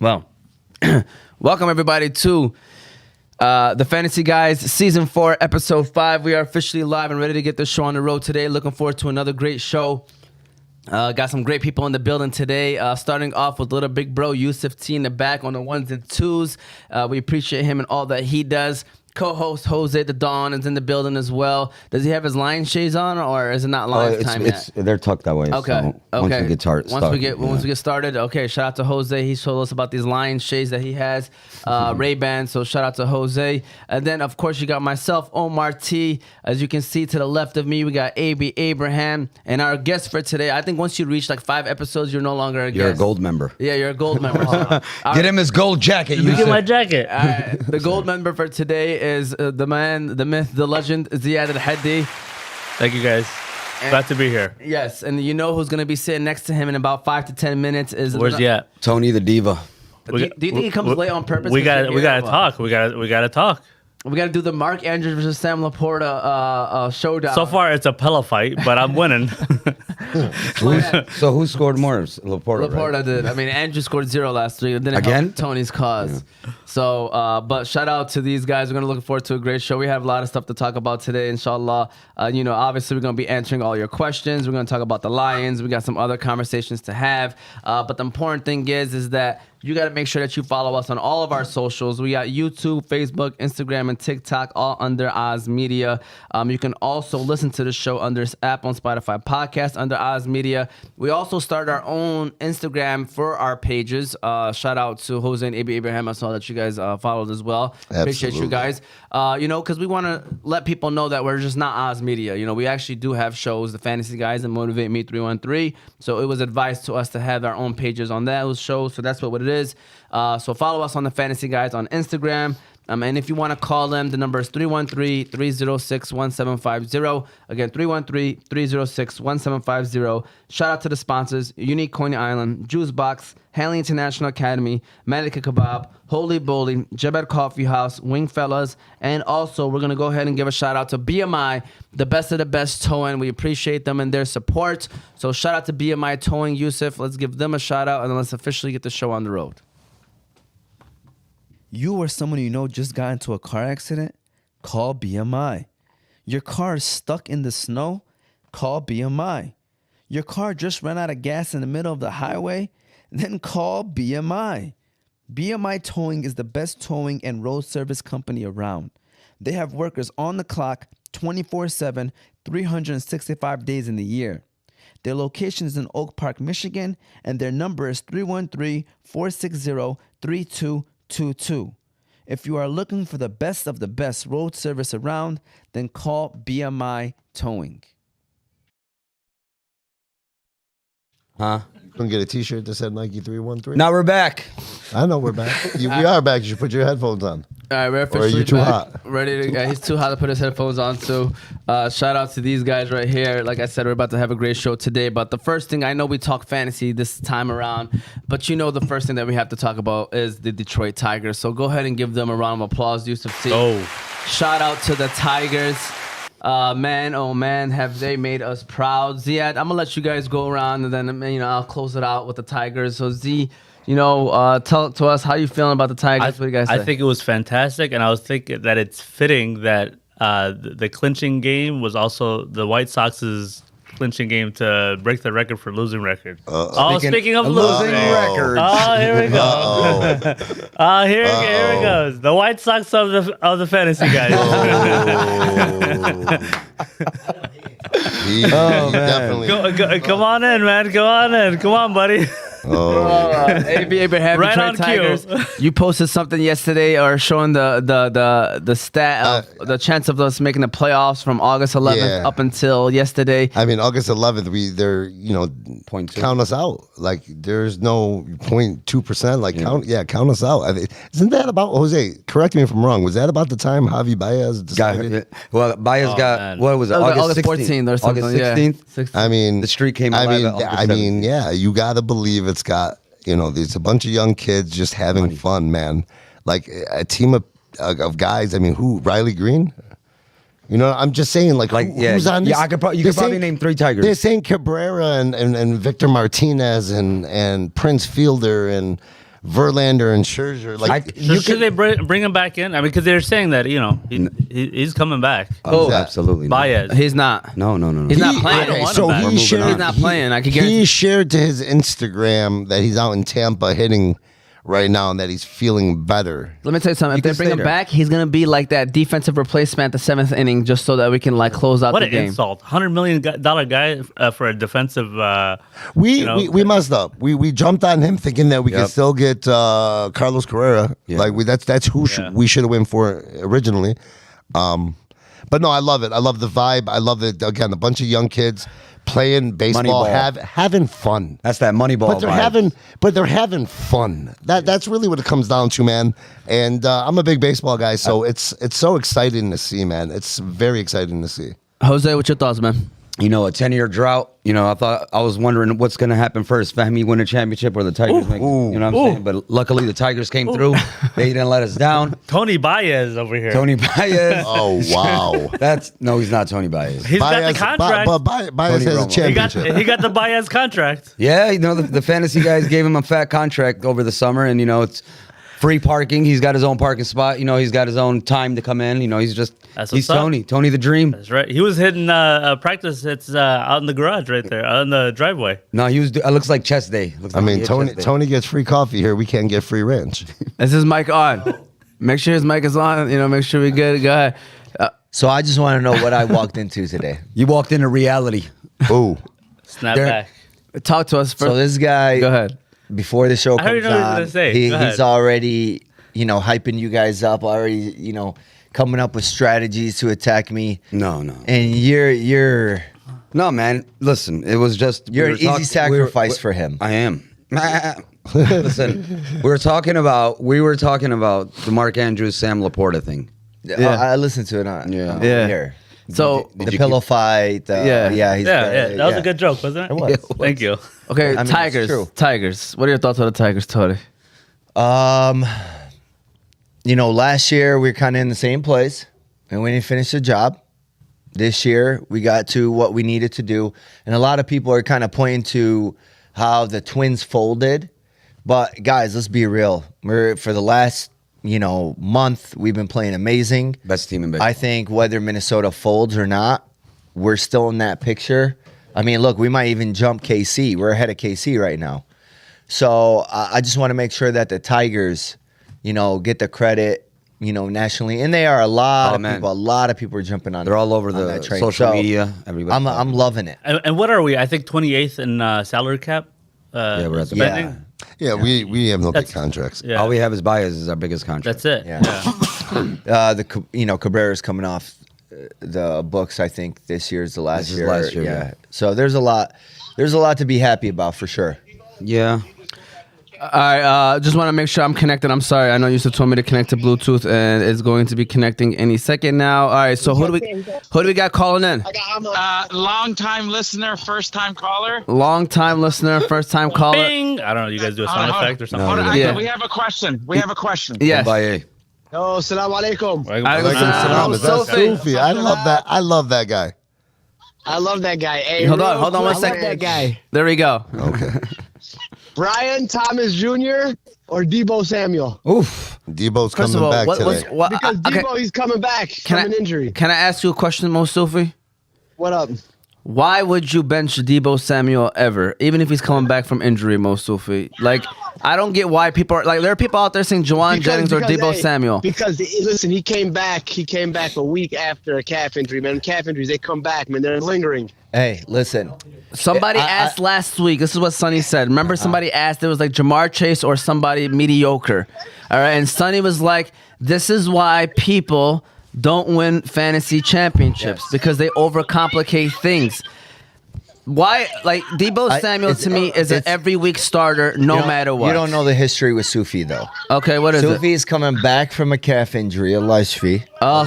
Well, welcome everybody to the Fantasy Guys Season 4, Episode 5. We are officially live and ready to get this show on the road today. Looking forward to another great show. Got some great people in the building today. Starting off with little big bro Yusuf T in the back on the ones and twos. We appreciate him and all that he does. Co-host Jose the Don is in the building as well. Does he have his lion shades on, or is it not lion time yet? They're tucked that way. Okay. So once we get started. Once we get started. Okay. Shout out to Jose. He told us about these lion shades that he has, Ray-Ban. So shout out to Jose. And then of course you got myself, Omar T. As you can see to the left of me, we got AB Abraham, and our guest for today. I think once you reach like 5 episodes, you're no longer a guest. You're a gold member. Yeah, you're a gold member. So get him his gold jacket. You get my jacket. the gold member for today is the man, the myth, the legend, Ziad Elhady. Thank you, guys. Glad to be here. Yes, and you know who's going to be sitting next to him in about 5 to 10 minutes is... Where's he at? Tony the Diva. Do you think he comes late on purpose? We got to talk. We got to talk. We got to do the Mark Andrews versus Sam Laporta showdown. So far, it's a pillow fight, but I'm winning. So who scored more? Laporta. Laporta right? did. I mean, Andrew scored 0 last week. It didn't Again? help Tony's cause. Yeah. So, but shout out to these guys. We're going to look forward to a great show. We have a lot of stuff to talk about today, inshallah. Obviously, we're going to be answering all your questions. We're going to talk about the Lions. We got some other conversations to have. But the important thing is that you got to make sure that you follow us on all of our socials. We got YouTube, Facebook, Instagram, and TikTok, all under Oz Media. You can also listen to the show under this app on Spotify Podcast under Oz Media. We also started our own Instagram for our pages. Shout out to Jose and AB Abraham. I saw that you guys followed as well. Absolutely. Appreciate you guys. Because we want to let people know that we're just not Oz Media. We actually do have shows, the Fantasy Guys and Motivate Me 313. So it was advised to us to have our own pages on those shows. So that's what it is. So follow us on the Fantasy Guys on Instagram. And if you want to call them, the number is 313-306-1750. Again, 313-306-1750. Shout out to the sponsors: Unique Coney Island, Juice Box, Hanley International Academy, Malek Al-Kabob, Holy Bowling, Jabal Coffee House, Wingfellas, and also we're going to go ahead and give a shout out to BMI, the best of the best towing. We appreciate them and their support. So shout out to BMI Towing, Yusuf. Let's give them a shout out and then let's officially get the show on the road. You or someone you know just got into a car accident? Call BMI. Your car is stuck in the snow? Call BMI. Your car just ran out of gas in the middle of the highway? Then call BMI. BMI Towing is the best towing and road service company around. They have workers on the clock 24/7, 365 days in the year. Their location is in Oak Park, Michigan, and their number is 313-460-3222. If you are looking for the best of the best road service around, then call BMI Towing. Huh? Couldn't get a T-shirt that said Nike 313. Now we're back. I know we're back. We are back. You should put your headphones on. All right, we're officially Or are you too back. hot? Ready to? He's too hot to put his headphones on. So, shout out to these guys right here. Like I said, we're about to have a great show today. But the first thing, I know we talk fantasy this time around, but the first thing that we have to talk about is the Detroit Tigers. So go ahead and give them a round of applause, Yusuf T. Oh. Shout out to the Tigers. Man, oh man, have they made us proud. Ziad, I'm gonna let you guys go around and then I'll close it out with the Tigers. So Z, tell to us how you feeling about the Tigers. What do you guys say? I think it was fantastic, and I was thinking that it's fitting that the clinching game was also the White Sox's clinching game to break the record for losing record. Speaking of losing records. Oh, here we go. Here it goes. The White Sox of the fantasy guys. He definitely. Come on in, man. Come on, buddy. AB Abraham, Right Detroit on Tigers. cue. You posted something yesterday or showing the stat of the chance of us making the playoffs from August 11th up until yesterday. I mean, August 11th, they're 0.2. count us out. Like there's no 0.2%. Like count us out. Isn't that about Jose? Correct me if I'm wrong. Was that about the time Javi Baez decided? Baez got man. what was it? August 16th? 14th or something. August 16th. I mean, The streak came alive at August 17th. You got to believe it's got, there's a bunch of young kids just having fun, man. Like a team of guys. I mean, who? Riley Green? I'm just saying, who's on this? Yeah, you could probably name 3 Tigers. They're saying Cabrera and Victor Martinez and Prince Fielder and Verlander and Scherzer. Like, Should they bring him back in? I mean, because they're saying that he's coming back. Oh, absolutely. Baez. He's not. No. He's not playing. I don't want so him back. He's not playing. I can guarantee. He shared to his Instagram that he's out in Tampa hitting right now and that he's feeling better. Let me tell you something. If can they bring stay him there. back, he's gonna be like that defensive replacement at the 7th inning, just so that we can like close out What the an game. insult! $100 million guy for a defensive. We messed up. We jumped on him thinking that we could still get Carlos Carrera. Yeah. Like that's who we should have went for originally. But no, I love it. I love the vibe. I love it. Again, a bunch of young kids playing baseball, Moneyball. having fun. That's that Moneyball But they're having fun. That's really what it comes down to, man. And I'm a big baseball guy, so it's so exciting to see, man. It's very exciting to see. Jose, what's your thoughts, man? a 10-year drought. I was wondering what's going to happen first. Fahmy win a championship or the Tigers make, you know what I'm saying? But luckily the Tigers came through. They didn't let us down. Tony Baez over here. Tony Baez. Oh, wow. No, he's not Tony Baez. He's got the contract. But Baez Tony has a Romo. championship. he got the Baez contract. Yeah, the fantasy guys gave him a fat contract over the summer, and it's free parking. He's got his own parking spot. He's got his own time to come in. He's what's up. Tony the Dream. That's right. He was hitting practice hits out in the garage right there, on the driveway. No, he was. It looks like chest day. Looks I like mean, he had Tony chest day. Tony gets free coffee here. We can't get free ranch. Is his mic on? Make sure his mic is on. Make sure we good. Go ahead. So I just want to know what I walked into today. You walked into reality. Ooh. Snap There- back. Talk to us first. So this guy, Go ahead. before the show I already comes know what on, he's gonna say. Go he's ahead. already, hyping you guys up. Already, coming up with strategies to attack me. No. And you're No, man. Listen, it was just an easy sacrifice for him. I am. Listen, we were talking about the Mark Andrews Sam Laporta thing. I listened to it on Yeah. here. So The pillow fight. Yeah. He's That was a good joke, wasn't it? It was. Thank you. okay, I mean, it's Tigers. true. Tigers. What are your thoughts on the Tigers, Tony? Last year we were kind of in the same place, and we didn't finish the job. This year we got to what we needed to do, and a lot of people are kind of pointing to how the Twins folded. But guys, let's be real. For the last month we've been playing amazing. Best team in baseball. I think whether Minnesota folds or not, we're still in that picture. I mean, look, we might even jump KC. We're ahead of KC right now. So I just want to make sure that the Tigers, get the credit, nationally. And they are a lot of people. A lot of people are jumping on. They're all over on the that train. social So, media. Everybody. I'm loving it. And what are we? I think 28th in salary cap. Yeah, we're at the spending. Yeah, we have no big contracts. Yeah. All we have is Baez is our biggest contract. That's it. Yeah. Yeah. Cabrera's coming off the books. I think this year is the last This is year. last year, yeah. So there's a lot to be happy about for sure. Yeah. All right, just want to make sure I'm connected. I'm sorry. I know Yusuf told me to connect to Bluetooth, and it's going to be connecting any second now. All right, so who do we got calling in? Long time listener, first time caller. Long time listener, first time caller. Bing! I don't know. You guys do a sound effect or something? Hold on, Yeah. we have a question. Yes. Baez. Yo, salam alaikum. Alaikum Is that Sophie. Sophie? I love that guy. I love that guy. Hey, Hold on real one quick, I second. love that guy. There we go. Okay. Brian Thomas Jr. or Debo Samuel? Oof. Debo's First coming of all, back today. Because Debo, he's coming back from an injury. Can I ask you a question, Mo Sufi? What up? Why would you bench Debo Samuel ever, even if he's coming back from injury, Mo Sufi? Like, I don't get why people are like. There are people out there saying Juwan Jennings or Debo Samuel. Because listen, he came back a week after a calf injury, man. Calf injuries, they come back, man. They're lingering. Hey, listen. Somebody asked last week. This is what Sonny said. Remember, somebody asked. It was like Jamar Chase or somebody mediocre. All right, and Sonny was like, "This is why people don't win fantasy championships because they overcomplicate things." Why, like Debo Samuel to me is an every week starter, no matter what. You don't know the history with Sufi though. Okay, what is Sufi it? is coming back from a calf injury, a Lashfi. Oh,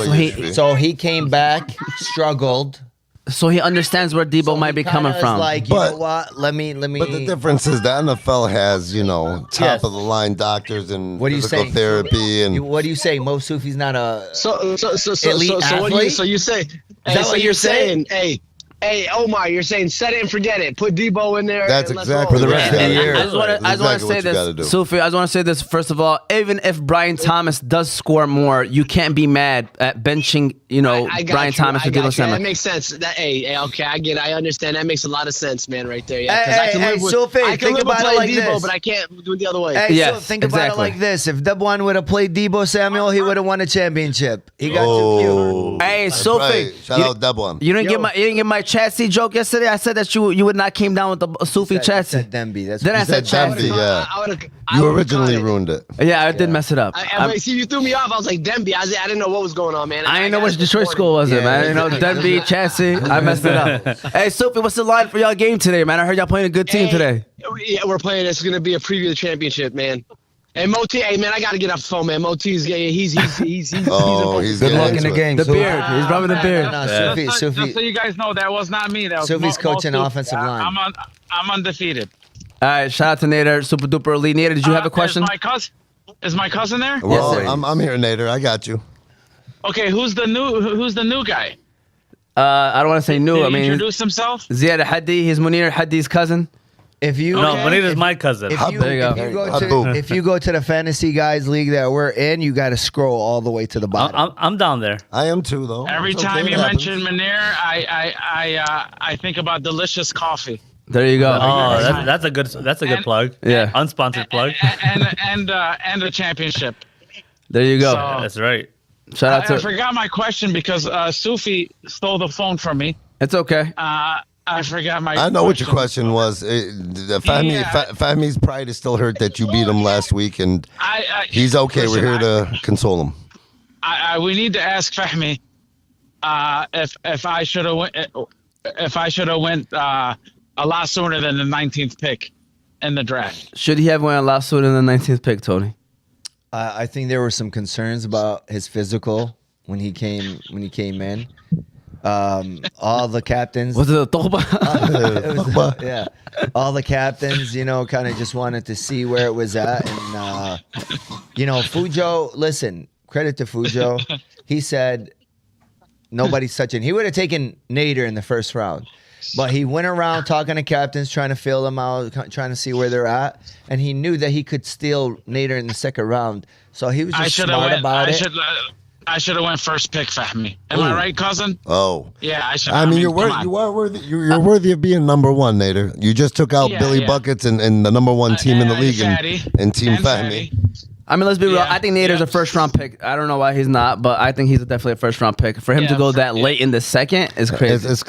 So he came back, struggled. so he understands where Debo might be coming Kinda from. is like, you But- know what? Let me. But the difference is the NFL has, top Yes. of the line doctors and What are you physical saying? therapy and What do you say? Mo Sufi's not a. So Elite what do athlete? you say? that what you're saying? Hey, Hey, Omar, you're saying set it and forget it. Put Debo in there. That's and let's exactly roll. For the rest of the year. I just want to say this, Sufi. I just want to say this. First of all, even if Brian Thomas does score more, you can't be mad at benching. I got Brian you. Thomas for I got Debo you. Samuel. That makes sense. Okay, I get it. I understand. That makes a lot of sense, man, right there. Yeah, Hey, because I can live with, Sufi, I can think live with about it playing like Debo, this. but I can't do it the other way. Hey, Yes, so think about it exactly. like this. If Dub1 would have played Debo Samuel, he would have won a championship. He got too cute. Hey, Sophie, Right. Shout out Dub1. you didn't get my Chatsy joke yesterday. I said that you would not came down with the Sufi You Chatsy. said Demby. That's Then what I you said Demby, Chatsy. yeah. You originally ruined it. Yeah, I did mess it up. Wait, see, you threw me off. I was like, Demby. I didn't know what was going on, man. I didn't know which Detroit school was it, man. Denby, Chassis. I messed it up. Hey, Sophie, what's the line for y'all game today, man? I heard y'all playing a good team today. Yeah, we're playing. It's going to be a preview of the championship, man. And Moti, hey, man, I got to get off the phone, man. Moti's he's Oh, he's Good getting luck in into the it. game. The Sufi. beard. He's rubbing the beard. No, Just so Sufi. you guys know, that was not me. That was Sufi's coaching Mo- offensive line. I'm undefeated. All right, shout out to Nader, super duper elite. Nader, did you have a question? Is my cousin there? Well, sir. I'm here, Nader. I got you. Okay, who's the new guy? I don't want to say new. Did I he mean, introduce himself? Ziad Elhady. He's Munir Hadi's cousin. If you No, Okay. Bonita's my cousin. If you, There you go. if you go to the fantasy guys league that we're in, you got to scroll all the way to the bottom. I'm down there. I am too, though. Every It's time okay, you it happens. mention Munir, I think about delicious coffee. There you go. Oh, that's a good And- plug. Yeah. Unsponsored plug. and a championship. There you go. So- That's right. Shout out I to. forgot my question because Sufi stole the phone from me. It's okay. I forgot my. I know what your question was. Fahmi's pride is still hurt that you beat him last week, and he's okay. Listen, We're here to console him. we need to ask Fahmi if I should have went a lot sooner than the 19th pick in the draft. Should he have went a lot sooner than the 19th pick, Tony? I think there were some concerns about his physical when he came in. All the captains. Was it a toba? Yeah, all the captains, kind of just wanted to see where it was at, and Fujo. Listen, credit to Fujo. He said nobody's touching. He would have taken Nader in the first round, but he went around talking to captains, trying to feel them out, trying to see where they're at, and he knew that he could steal Nader in the second round. So he was just smart about it. I should have went first pick, Fahmi. Am I right, cousin? Oh, Yeah, I should. I mean, come on. you are worthy. You're worthy of being number one, Nader. You just took out Yeah, Billy yeah. Buckets and the number one team in the league Fatty. and Team And Fahmi. I mean, let's be real. Yeah. I think Nader's Yeah. a first round pick. I don't know why he's not, but I think he's definitely a first round pick. For him to Yeah, go that late in the second is crazy. It's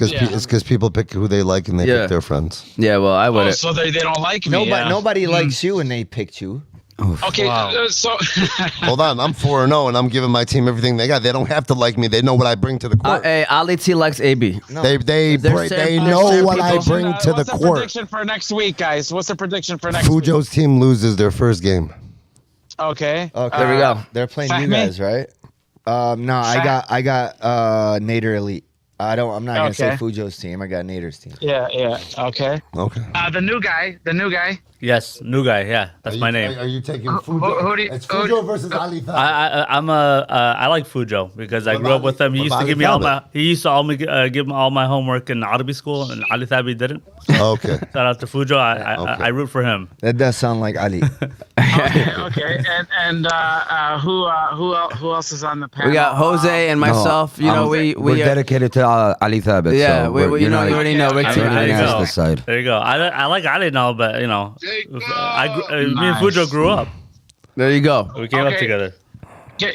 because people pick who they like and they Yeah. pick their friends. Yeah, well, I Oh, wouldn't. so they don't like me. Nobody likes you, and they picked you. Okay, so Hold on, I'm 4-0 and I'm giving my team everything they got. They don't have to like me. They know what I bring to the court. Hey, Ali T likes AB. They There's certain know what I people- bring to the what's the court. prediction for next week, guys? What's the prediction for next week? Fujo's team loses their first game. Okay. Okay, There we go. They're playing you Fahmi? guys, right? No, I got Nader Elite. I'm not gonna say Okay. Fujo's team. I got Nader's team. Yeah. Okay. Okay. The new guy. Yes, new guy. Yeah, that's my name. Are you taking Fujo? who do you- It's who- Fujo versus Ali Thad. I like Fujo because I What grew up about with him. He what used to about give me all Alibaba? my. He used to give me all my homework in Arabic school, and Ali Thabi didn't. Okay. Shout out to Fujo. Okay. I root for him. That does sound like Ali. Okay. And who else is on the panel? We got Jose and myself. We're dedicated to Ali Thabit. Yeah, so you already know. Rick Okay. T. Everything There you has go. this side. There you go. I like Ali now, but me and Fujo grew up. There you go. We came up Okay. together.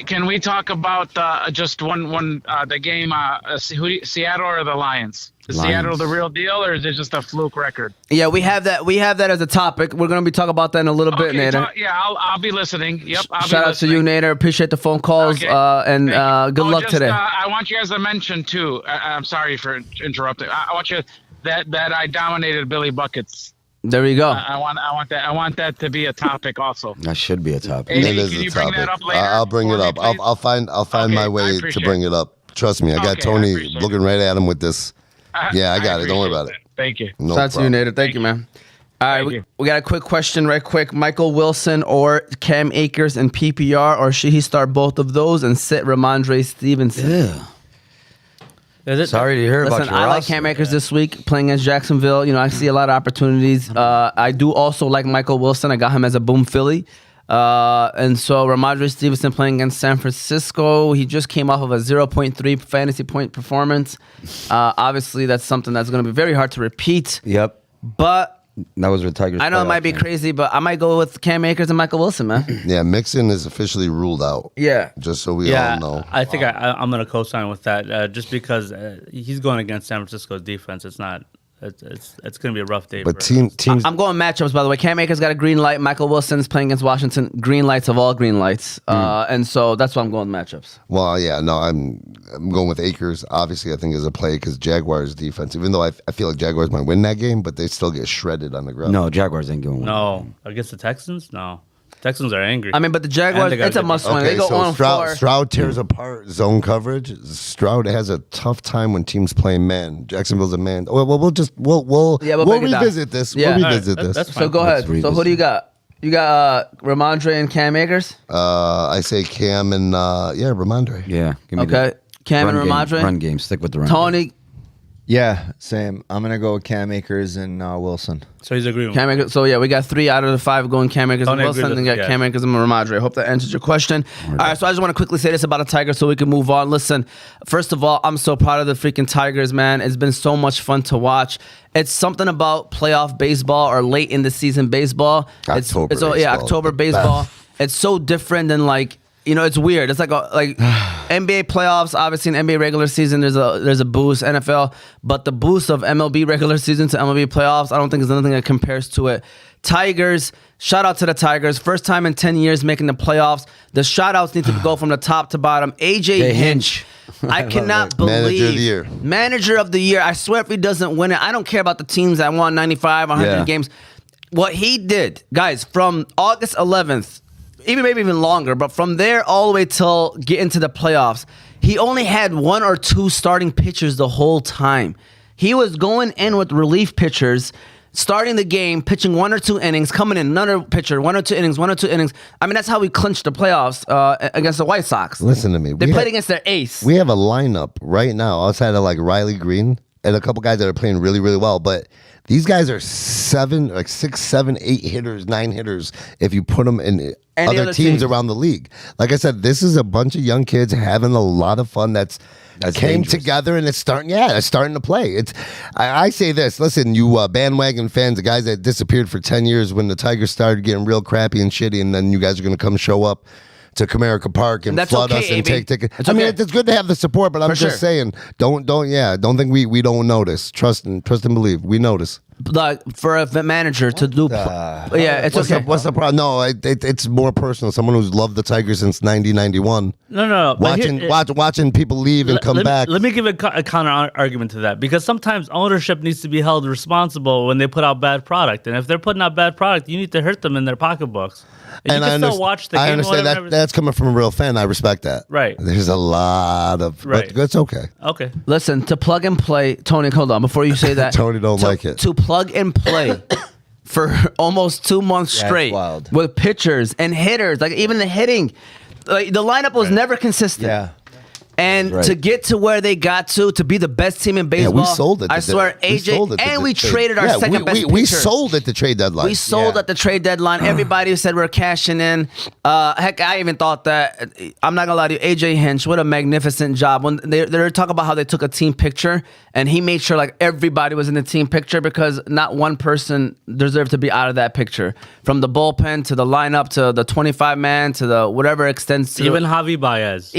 Can we talk about just one the game? Seattle or the Lions? Is Lions. Seattle the real deal, or is it just a fluke record? Yeah, we have that. We have that as a topic. We're gonna be talking about that in a little bit, Okay, Nader. I'll be listening. Yep. I'll Shout be out to you, listening. Nader. Appreciate the phone calls. Okay. And Thank you. good luck just, today. I want you guys to mention too. I'm sorry for interrupting. I want you that I dominated Billy Buckets. There you go. I want that to be a topic also. That should be a topic. Hey, It is can a you bring topic. that up later I'll bring for it me, up. please? I'll find Okay, my I way to appreciate bring it up. Trust me, I got Okay, I Tony appreciate looking right at him with this. Yeah, I got it. Don't worry appreciate about it. that. Thank you. No Shout out to you, problem. Nader. Thank you, man. All right, Thank we, you. we got a quick question right quick. Michael Wilson or Cam Akers in PPR, or should he start both of those and sit Ramondre Stevenson? Yeah. Sorry to hear about Listen, your I like roster. Cam Akers this week playing against Jacksonville. I see a lot of opportunities. I do also like Michael Wilson. I got him as a boom Philly. And so Ramondre Stevenson playing against San Francisco. He just came off of a 0.3 fantasy point performance. Obviously, that's something that's going to be very hard to repeat. Yep. But That was with Tigers. I know it might be crazy, but I might go with Cam Akers and Michael Wilson, man. Yeah, Mixon is officially ruled out. Yeah. Just so we all know. I think I'm going to co-sign with that just because he's going against San Francisco's defense. It's not. It's going to be a rough day. But for teams. I'm going matchups, by the way. Cam Akers got a green light. Michael Wilson's playing against Washington. Green lights of all green lights. And so that's why I'm going matchups. Well, yeah, no, I'm going with Akers. Obviously, I think is a play because Jaguars defense. Even though I feel like Jaguars might win that game, but they still get shredded on the ground. No, Jaguars ain't going. No, against the Texans, no. Texans are angry. I mean, but the Jaguars, And they got it's a good must defense. win. They go so on Stroud, 4. Stroud tears apart zone coverage. Stroud has a tough time when teams play man. Jacksonville's a man. Well, we'll break it down. revisit this. Yeah. We'll All right, revisit this. that's So fine. go ahead. Let's So who do you got? You got Ramondre and Cam Akers? I say Cam and Ramondre. Yeah. Give me Okay. Cam and run game, Ramondre? Run game. Stick with the run. game. Tony, Yeah, same. I'm gonna go with Cam Akers and Wilson. So he's agreeing. Cam Akers. So yeah, we got 3 out of the 5 going Cam Akers and Tony Wilson, agreed and with- got yeah. Cam Akers and Ramondre. I hope that answers your question. All right, so I just want to quickly say this about the Tigers so we can move on. Listen, first of all, I'm so proud of the freaking Tigers, man. It's been so much fun to watch. It's something about playoff baseball or late in the season baseball. October it's baseball. October baseball. It's so different than like. It's weird. It's like NBA playoffs. Obviously, in NBA regular season, there's a boost. NFL, but the boost of MLB regular season to MLB playoffs, I don't think there's anything that compares to it. Tigers, shout out to the Tigers. First time in 10 years making the playoffs. The shout outs need to go from the top to bottom. AJ Hinch. I cannot believe. Manager of the year. Manager of the year. I swear if he doesn't win it, I don't care about the teams that won 95, 100 Yeah. games. What he did, guys, from August 11th, maybe even longer, but from there all the way till get into the playoffs, he only had 1 or 2 starting pitchers the whole time. He was going in with relief pitchers, starting the game, pitching 1 or 2 innings, coming in another pitcher, 1 or 2 innings, 1 or 2 innings. I mean, that's how we clinched the playoffs against the White Sox. Listen to me. They played against their ace. We have a lineup right now outside of like Riley Green and a couple guys that are playing really, really well, but these guys are 6, 7, 8 hitters, 9 hitters if you put them in Any other other teams team. around the league. Like I said, this is a bunch of young kids having a lot of fun that's came dangerous. together and it's starting to play. I say this, listen, you bandwagon fans, the guys that disappeared for 10 years when the Tigers started getting real crappy and shitty, and then you guys are going to come show up to Comerica Park and That's flood okay, us and AB. take tickets. It's I mean, okay. it's good to have the support, but I'm For just sure. saying, don't think we don't notice. Trust and believe. We notice. Like, for a manager to do, it's What's okay. what's the problem? No, it's more personal. Someone who's loved the Tigers since 1991. No. but Watching people leave and come back. Let me give a counter argument to that, because sometimes ownership needs to be held responsible when they put out bad product, and if they're putting out bad product, you need to hurt them in their pocketbooks. And you can still watch the game. I understand whatever, that. That's coming from a real fan. I respect that. Right. There's a lot of. Right. But it's okay. Okay. Listen, to plug and play, Tony, hold on, before you say that. Tony don't like it. To plug and play for almost 2 months Yeah, it's straight wild. with pitchers and hitters, like even the hitting, like the lineup was never consistent. Yeah. And Right. to get to where they got to be the best team in baseball, we sold it. I swear, AJ, and we traded our second best pitcher. We sold at the trade deadline. We sold at the trade deadline. Everybody said we're cashing in. Heck, I even thought that. I'm not gonna lie to you, AJ Hinch. What a magnificent job. When they're talking about how they took a team picture, and he made sure like everybody was in the team picture, because not one person deserved to be out of that picture. From the bullpen to the lineup to the 25 man to the whatever extends to Even Javi Baez.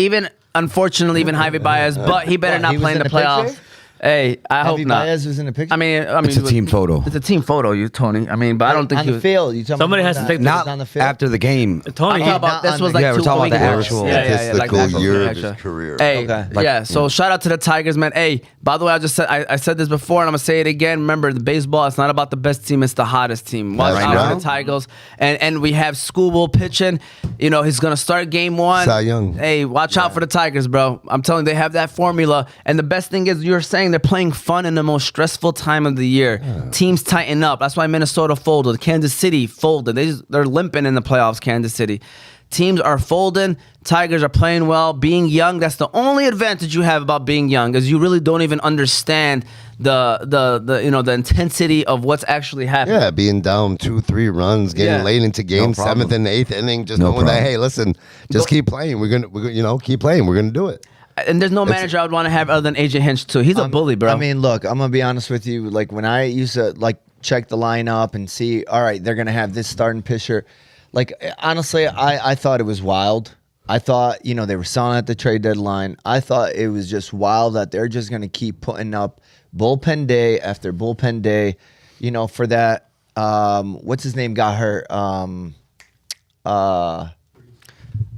unfortunately even Javi Baez, but he better What, not he was play in in the the picture? playoffs. Hey, I hope Javi not. Baez was in the picture. I mean, It's a team photo. It's a team photo, you Tony. I mean, but I don't think on he the was. field. You tell me Somebody about has to that. take the- Not on the field. after the game. I'm Tony. talking about this was like Yeah, we're 2 talking about the weeks ago. actual statistical that year of actual. his career. Hey, Okay. yeah. So shout out to the Tigers, man. Hey, by the way, I said this before, and I'm gonna say it again. Remember, the baseball, it's not about the best team; it's the hottest team. Watch Right out now? for the Tigers, and we have Scooble pitching. He's gonna start game 1. Cy Young. Hey, watch out for the Tigers, bro. I'm telling you, they have that formula, and the best thing is you're saying they're playing fun in the most stressful time of the year. Teams tighten up. That's why Minnesota folded. Kansas City folded. They're limping in the playoffs, Kansas City. Teams are folding. Tigers are playing well. Being young, that's the only advantage you have about being young, is you really don't even understand the intensity of what's actually happening. Yeah, being down 2-3 runs, getting late into games, 7th and 8th inning, just knowing that, hey, listen, just keep playing. We're gonna keep playing. We're gonna do it. And there's no manager I would want to have other than AJ Hinch too. He's a bully, bro. I mean, look, I'm gonna be honest with you. Like when I used to check the lineup and see, all right, they're gonna have this starting pitcher. Like honestly, I thought it was wild. I thought, they were selling at the trade deadline. I thought it was just wild that they're just gonna keep putting up bullpen day after bullpen day. For that, what's his name got hurt?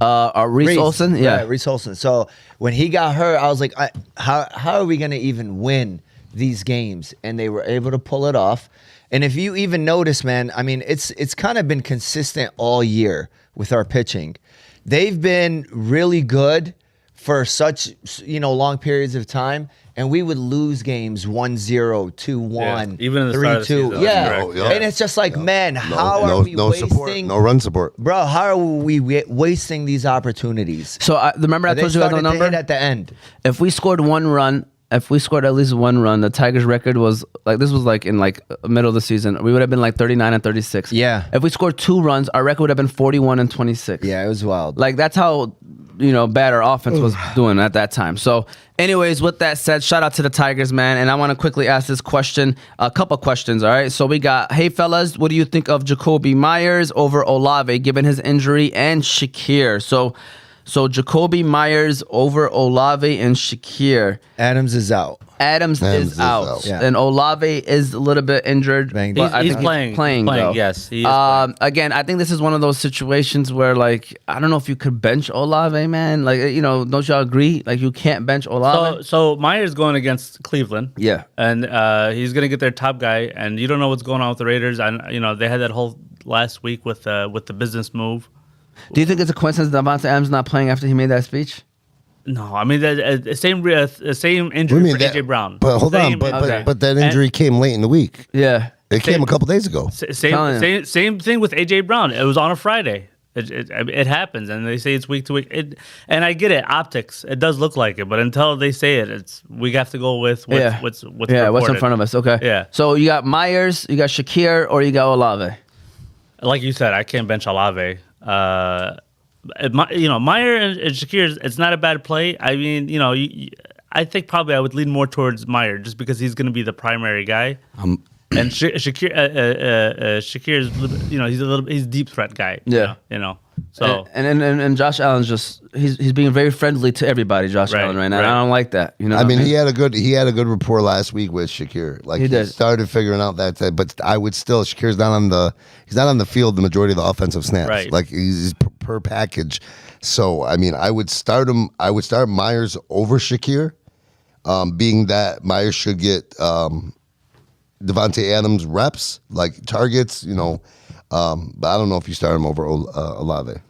Reese Olson, yeah, Reese Olson. So when he got hurt, I was like, how are we gonna even win these games? And they were able to pull it off. And if you even notice, man, I mean, it's kind of been consistent all year with our pitching. They've been really good for such long periods of time, and we would lose games 1-0, 2-1, even in the start of the 3-2. season. Yeah. Oh, yeah. And it's just like, man, how are we wasting support, no run support, bro? How are we wasting these opportunities? So remember I told you guys the number at the end. If we scored at least one run, the Tigers' record was this was in middle of the season. We would have been 39-36. Yeah. If we scored 2 runs, our record would have been 41-26. Yeah, it was wild. That's how bad our offense was doing at that time. So, anyways, with that said, shout out to the Tigers, man. And I want to quickly ask this question, a couple questions. All right. So we got, hey fellas, what do you think of Jacoby Myers over Olave given his injury and Shakir? So Jacoby Myers over Olave and Shakir. Adams is out. Adams is out. Yeah. And Olave is a little bit injured. Banged but up. He's I think playing. Playing, though. Yes, he is playing. Again, I think this is one of those situations where, I don't know if you could bench Olave, man. Don't y'all agree? You can't bench Olave. So Myers going against Cleveland. Yeah. And he's going to get their top guy, and you don't know what's going on with the Raiders. And they had that whole last week with the business move. Do you think it's a coincidence that Davante Adams not playing after he made that speech? No, I mean the same injury for AJ Brown. But hold on, but that injury came late in the week. Yeah. It came a couple days ago. Same thing with AJ Brown. It was on a Friday. It happens, and they say it's week to week. And I get it, optics. It does look like it, but until they say it, we have to go with what's what's in front of us. Okay. Yeah. So you got Myers, you got Shakir, or you got Olave. Like you said, I can't bench Olave. Meyer and Shakir, it's not a bad play. I mean, I think probably I would lean more towards Meyer just because he's going to be the primary guy. And Shakir is he's a deep threat guy. Yeah, So and Josh Allen's just he's being very friendly to everybody. Josh Allen right now. Right. I don't like that. I mean, he had a good rapport last week with Shakir. He started figuring out that, but I would still Shakir's not on the field the majority of the offensive snaps. Right. He's per package. So I mean, I would start him. I would start Myers over Shakir, being that Myers should get Davante Adams reps targets. But I don't know if you start him over Olave.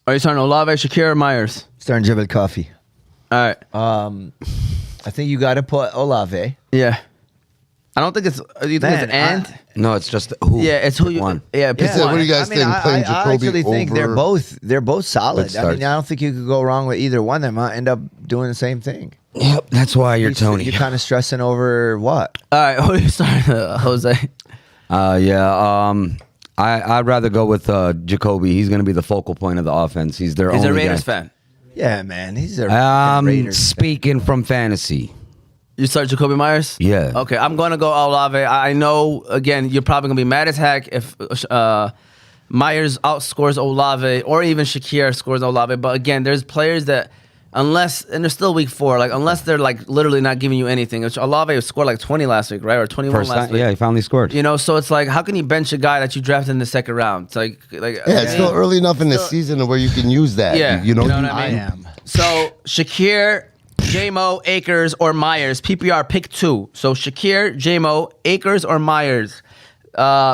Are you starting Olave, Shakir, or Myers? Starting Jabal Coffee. All right. I think you got to put Olave. Yeah. I don't think it's. Do you think it's and? No, it's just who. Yeah, it's who you want. Yeah, pick one. What do you guys think? Playing Jacoby I actually think over... they're both solid. Let's I start. mean, I don't think you could go wrong with either one. They might end up doing the same thing. Yep, that's why you're Tony. You're kind of stressing over what? All right, who are you starting, Jose? I'd rather go with Jacoby. He's going to be the focal point of the offense. He's their only He's a Raiders guy. fan. Yeah, man. He's a freaking Raiders speaking from fantasy. You start Jacoby Myers? Yeah. Okay, I'm going to go Olave. I know, again, you're probably going to be mad as heck if Myers outscores Olave or even Shakir scores Olave. But again, there's players that, unless, and they're still week 4, unless they're literally not giving you anything. Which Olave scored 20 last week, right? Or 21 last week. Yeah, he finally scored. So it's how can you bench a guy that you drafted in the second round? It's it's still early enough in the season where you can use that. Yeah, you know what I mean? So Shakir, J-Mo, Akers, or Myers. PPR, pick 2. So Shakir, J-Mo, Akers, or Myers.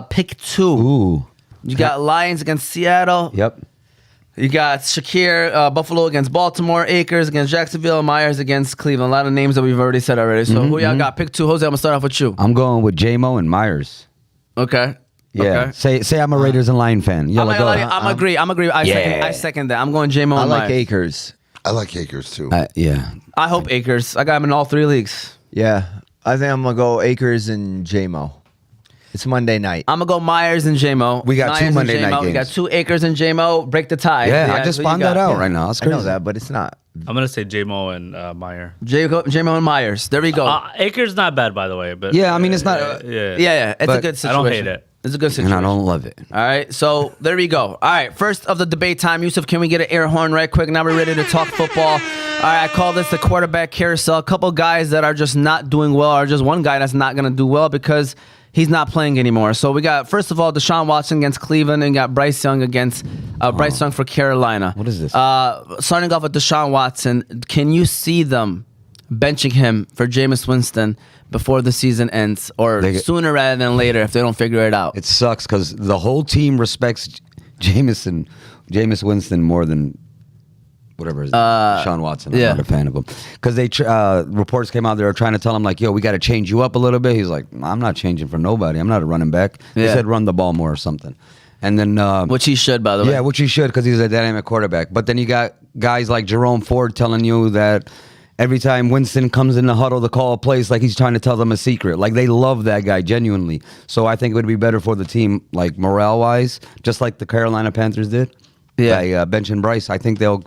Pick 2. Ooh. You got Lions against Seattle. Yep. You got Shakir, Buffalo against Baltimore, Akers against Jacksonville, Myers against Cleveland. A lot of names that we've already said already. So who y'all got? Pick two. Jose, I'm gonna start off with you. I'm going with J-Mo and Myers. Okay. Yeah. Okay. Say I'm a Raiders and Lion fan. Yalla, go. I'm agree. I second that. I'm going J-Mo I and like Myers. Akers. I like Akers too. Yeah. I hope Akers. I got him in all 3 leagues. Yeah, I think I'm gonna go Akers and J-Mo. It's Monday night. I'm gonna go Myers and J-Mo. We got Myers two and Monday J-Mo. night We got games. 2 Akers and J-Mo. Break the tie. Yeah, I just who you found got? that out right now. That's I crazy. know that, but it's not. I'm gonna say J-Mo and Meyer. J-Mo and Myers. There we go. Akers not bad, by the way. But Yeah, I mean, it's not. yeah. It's a but good I situation. don't hate it. It's a good And situation. I don't love it. All right, so there we go. All right, first of the debate time. Yusuf, can we get an air horn right quick? Now we're ready to talk football. All right, I call this the quarterback carousel. A couple guys that are just not doing well, or just one guy that's not going to do well because he's not playing anymore. So we got, first of all, Deshaun Watson against Cleveland, and got Bryce Young against Bryce Young for Carolina. What is this? Starting off with Deshaun Watson, can you see them benching him for Jameis Winston before the season ends, or sooner rather than later if they don't figure it out? It sucks because the whole team respects Jameis Winston more than whatever his Sean Watson. I'm not a fan of him because they reports came out. They were trying to tell him like, "Yo, we got to change you up a little bit." He's like, "I'm not changing for nobody. I'm not a running back." They said run the ball more or something, and then Which he should, by the way. yeah, which he should because he's a dynamic quarterback. But then you got guys like Jerome Ford telling you that every time Winston comes in the huddle to call a place, like he's trying to tell them a secret. Like they love that guy genuinely. So I think it would be better for the team, like morale wise, just like the Carolina Panthers did. Yeah. By benching Bryce. I think they'll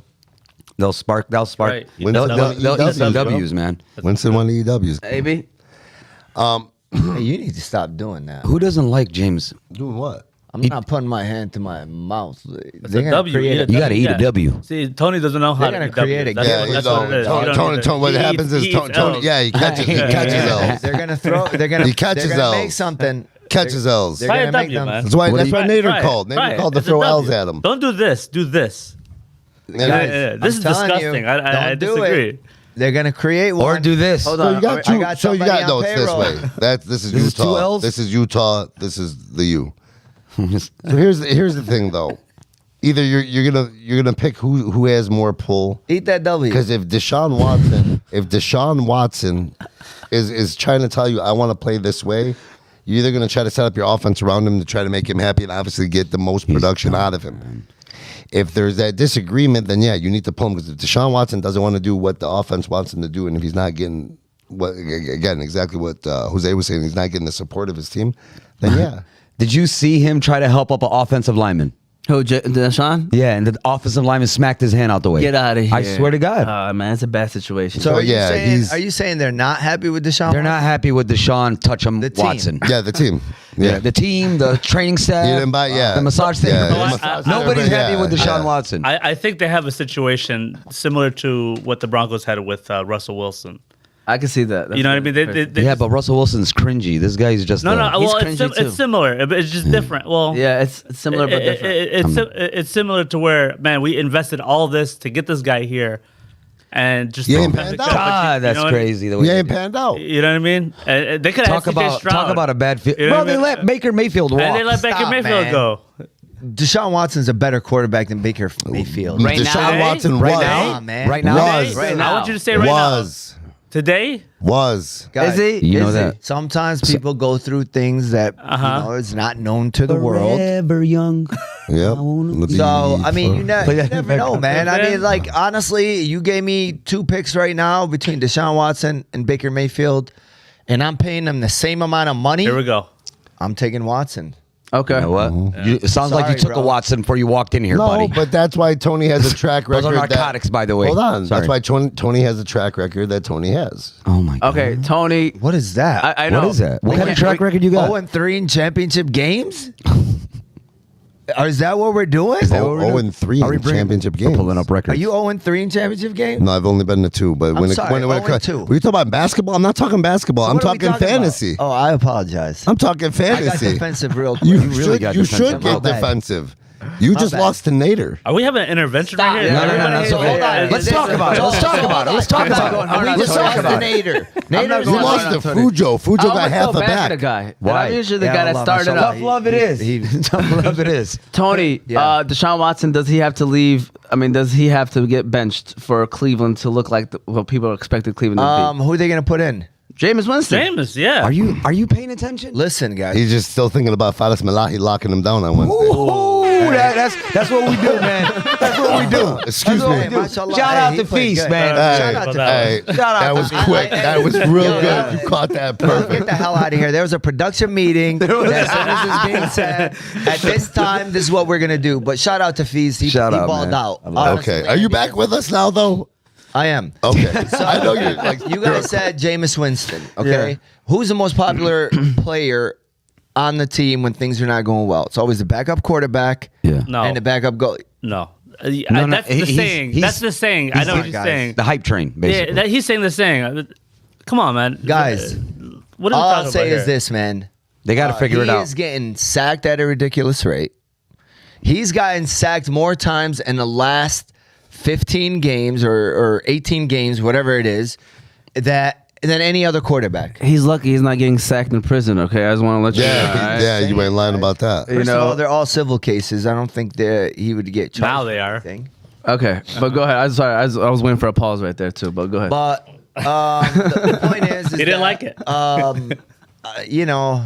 spark. Right. They'll eat some W's, man. Winston won the EWs. AB? Hey, you need to stop doing that. Who doesn't like James? Doing what? I'm not putting my hand to my mouth. It's They're a gonna W. create You gotta eat a W. See, Tony doesn't know how They're to gonna create a That's, gap. that's what it is. You don't need to- What he happens eats- is he Tony, eats L's. he catches L's. They're gonna throw. They're gonna. He catches they're gonna L's. make something. Catches L's. They're Try gonna a make W, them. man. That's why Try Nader it. called. Try Nader it. called to It's a throw W. L's at him. Don't do this. Do this. And This is I'm telling disgusting. you, I don't do disagree. it. They're gonna create one. Or do this. Hold So on. you got I two. got So you somebody got on it's this payroll. way. This is This is two Utah. L's? This is Utah. This is the U. So here's the thing though. Either you're gonna pick who has more pull. Eat that W. Because if Deshaun Watson is trying to tell you I want to play this way, you're either gonna try to set up your offense around him to try to make him happy and obviously get the most production out of him. If there's that disagreement, then yeah, you need to pull him because if Deshaun Watson doesn't want to do what the offense wants him to do, and if he's not getting exactly what Jose was saying, he's not getting the support of his team, then yeah. Did you see him try to help up an offensive lineman? Who, Deshaun? Yeah, and the offensive lineman smacked his hand out the way. Get out of here. I swear to God. Man, it's a bad situation. So yeah, are you saying they're not happy with Deshaun? They're not happy with Deshaun Touch'em The team. Watson. Yeah, the team. Yeah, the team, the training staff, You didn't buy- yeah. the massage Yeah, therapist. the massage Nobody's therapist, happy with Deshaun yeah. Watson. I think they have a situation similar to what the Broncos had with Russell Wilson. I can see that. You know what I mean? They Yeah, just- but Russell Wilson's cringy. This guy's just no. He's Well, cringy too. it's similar, but it's just different. Well, Yeah, it's similar but different. It's similar to where, man, we invested all this to get this guy here, and just You ain't but panned out. you God, that's know what- crazy. The way You they ain't do. panned out. You know what I mean? They could have Talk about a bad fit. You know Bro, what I they mean? let Baker Mayfield walk. And they let Baker Stop, Mayfield man. go. Deshaun Watson's a better quarterback than Baker Mayfield. Right Deshaun now? Watson Right was. now? Nah, man. Right now? Was. Right I now. want you to say right Was. now. Today, Was. Guys, Is he? You know Is he? that. sometimes people go through things that is not known to the world. Forever young. Yep. So I mean, you Play that never back know, up. man. I Yeah. mean, like honestly, you gave me 2 picks right now between Deshaun Watson and Baker Mayfield, and I'm paying them the same amount of money. here we go. I'm taking Watson. Okay. You know what? It sounds like you Sorry, took bro. a Watson before you walked in here, No, buddy. but that's why Tony has a track record. Those are narcotics, by the way. Hold on. Sorry. That's why Tony has a track record that Tony has. Oh my God. Okay, Tony. What is that? I know. What is that? What We kind of can't- track record you got? 0-3 in championship games? Or is that what we're doing? that what we're doing? 0-3 Are we in bringing- championship we're games. pulling up records. Are you 0-3 in championship games? No, I've only been to 2. But when sorry, it 0-2. Were you talking about basketball? I'm not talking basketball. I'm What are we talking about? fantasy. Oh, I apologize. I'm talking I got fantasy. defensive real quick. You really should got you defensive. should get My bad. defensive. You just lost to Nader. Are we having an intervention right here? No, Everybody that's hold okay. on. Let's talk about it. Let's talk about it. Let's talk about it. Let's talk about it. Nader. You lost to Fujo. Fujo got half a back. The back. guy. Why? I'm usually the guy that started Tough up. love it is. Tough love it is. Tony, Deshaun Watson, does he have to leave? I mean, does he have to get benched for Cleveland to look like what people expected Cleveland to be? Who are they going to put in? Jameis Winston. Jameis, yeah. Are you paying attention? Listen, guys. He's just still thinking about Faris Malahi locking him down on Wednesday. Ooh, that's what we do, man. That's what we do. Excuse That's what me. we do. Mashallah. Shout Hey, out he to played Feast, good. man. Shout out to Hey, Feast. that was quick. That was real good. You caught that Get perfect. the hell out of here. There was a production meeting. As soon as this is being said, at this time, this is what we're going to do. But shout out to Feast. He Shout out, balled man. out. Okay. Are you back with us now, though? I am. Okay. I know you're like. You guys said Jameis Winston, okay? Who's the most popular player on the team when things are not going well? It's always the backup quarterback Yeah. No. and the backup goalie. No. No, That's the he's- saying. he's- That's the saying. I know what he's- you're saying. The hype train, basically. Yeah, he's saying the saying. Come on, man. Guys, What are we all I'll talking say about is here? this, man. They got to figure it out. He is getting sacked at a ridiculous rate. He's gotten sacked more times in the last 15 games or 18 games, whatever it is, than any other quarterback. He's lucky he's not getting sacked in prison. Okay, I just want to let you know. all right? Yeah, you ain't lying about that. You First of know- all, they're all civil cases. I don't think he would get charged. Now for they are. anything. Okay, but go ahead. I'm sorry. I was waiting for a pause right there too. But go ahead. But the point is He didn't like it. You know,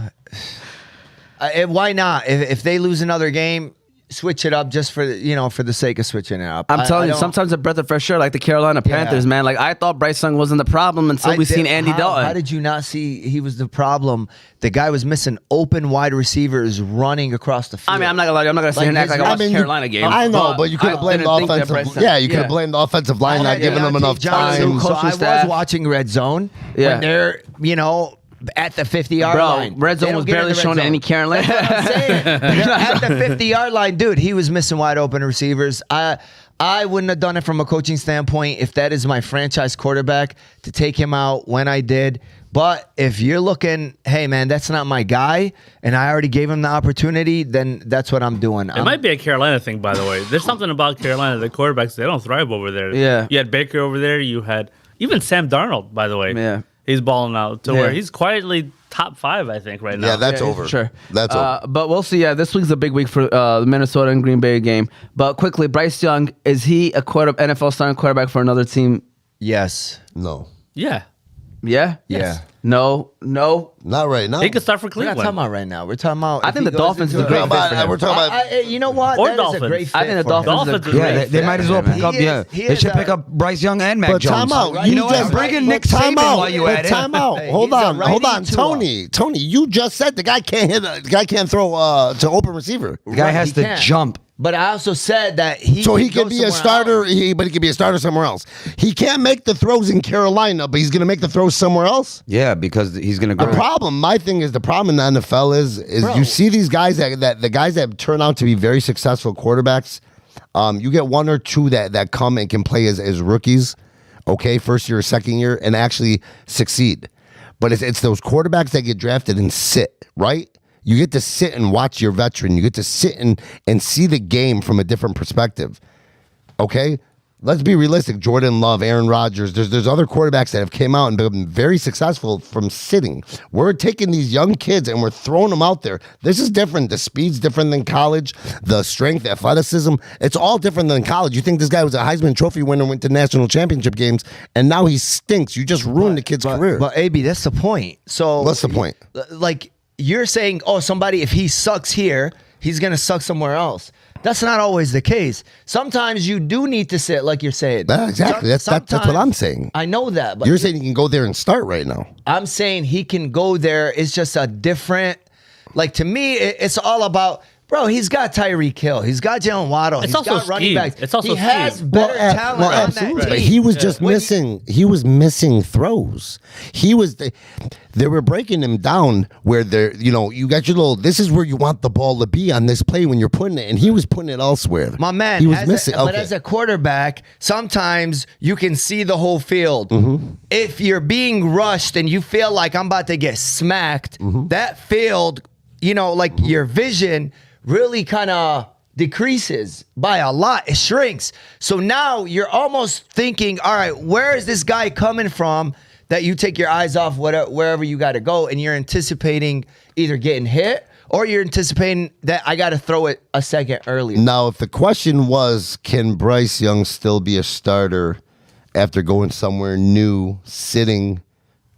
why not? If they lose another game, switch it up just for the sake of switching it up. I'm telling you, don't- sometimes a breath of fresh air, like the Carolina Panthers, man. Like I thought Bryce Young wasn't the problem until we seen Andy Dalton. How did you not see he was the problem? The guy was missing open wide receivers running across the field. I mean, I'm not gonna lie. I'm not gonna sit here and act like I watched the Carolina game. I know, but you could have blamed the didn't think that offensive. Bryce- Yeah, you could have blamed the offensive line not giving them enough time. So coaching I staff. was watching Red Zone Yeah. when they're at the 50-yard Bro, line. Red Zone They don't was get in barely the red shown zone. any Carolina. That's what I'm saying. They're at the 50-yard line, dude. He was missing wide open receivers. I wouldn't have done it from a coaching standpoint if that is my franchise quarterback to take him out when I did. But if you're looking, hey man, that's not my guy, and I already gave him the opportunity, then that's what I'm doing. It might be a Carolina thing, by the way. There's something about Carolina. The quarterbacks, they don't thrive over there. Yeah. You had Baker over there. You had even Sam Darnold, by the way. Yeah. He's balling out to Yeah. where he's quietly top 5, I think, right now. Yeah, that's over. Sure. That's over. But we'll see. Yeah, this week's a big week for the Minnesota and Green Bay game. But quickly, Bryce Young, is he a NFL starting quarterback for another team? Yes. No, Yeah. Yeah? Yeah. No. not right now. He could start for We're not Cleveland. talking about right now. We're talking about. I if think he the goes Dolphins into is a great a- fit for him. We're talking about. You know what? Or That is a Dolphins. great fit I think the for him. Dolphins Dolphins are are great. Yeah, they might as well pick up. He Yeah, is- he they is should a- pick up Bryce Young and Mac But Jones. time out. Right. You know what? just- Bring in but Nick time Saban out. while you But at it. time out. Hey, Hold he's a on, righty to Tony. You just said the guy can't hit. The guy can't throw to open receiver. The guy Right, has he to can. jump. But I also said that he So he go could be a somewhere starter, else. but he could be a starter somewhere else. He can't make the throws in Carolina, but he's going to make the throws somewhere else. Yeah, because he's gonna go. The problem, my thing is, the problem in the NFL is Bro. you see these guys that the guys that turn out to be very successful quarterbacks. You get one or two that come and can play as rookies, okay, first year or second year, and actually succeed. But it's those quarterbacks that get drafted and sit, right? You get to sit and watch your veteran. You get to sit and see the game from a different perspective. Okay? Let's be realistic. Jordan Love, Aaron Rodgers, there's other quarterbacks that have came out and been very successful from sitting. We're taking these young kids and we're throwing them out there. This is different. The speed's different than college. The strength, athleticism, it's all different than college. You think this guy was a Heisman Trophy winner, went to national championship games, and now he stinks. You just ruined the kid's career. But AB, that's the point. So What's the point? Like you're saying, oh, somebody if he sucks here, he's gonna suck somewhere else. That's not always the case. Sometimes you do need to sit, like you're saying. Yeah, exactly. That's what Sometimes- I'm saying. I know that, but You're saying he can go there and start right now. I'm saying he can go there. It's just a different. Like to me, it's all about. Bro, he's got Tyreek Hill. He's got Jalen Waddle. It's He's also got running scheme. backs. It's also he has scheme. better talent on absolutely. that But team. he was just When missing. He was missing throws. They were breaking him down where they're. You got your little. This is where you want the ball to be on this play when you're putting it, and he was putting it elsewhere. My man, he was as missing. But as a quarterback, sometimes you can see the whole field. Mm-hmm. If you're being rushed and you feel like I'm about to get smacked, Mm-hmm. that field, like your vision really kind of decreases by a lot. It shrinks. So now you're almost thinking, all right, where is this guy coming from that you take your eyes off wherever you got to go, and you're anticipating either getting hit or you're anticipating that I got to throw it a second earlier. Now, if the question was, can Bryce Young still be a starter after going somewhere new, sitting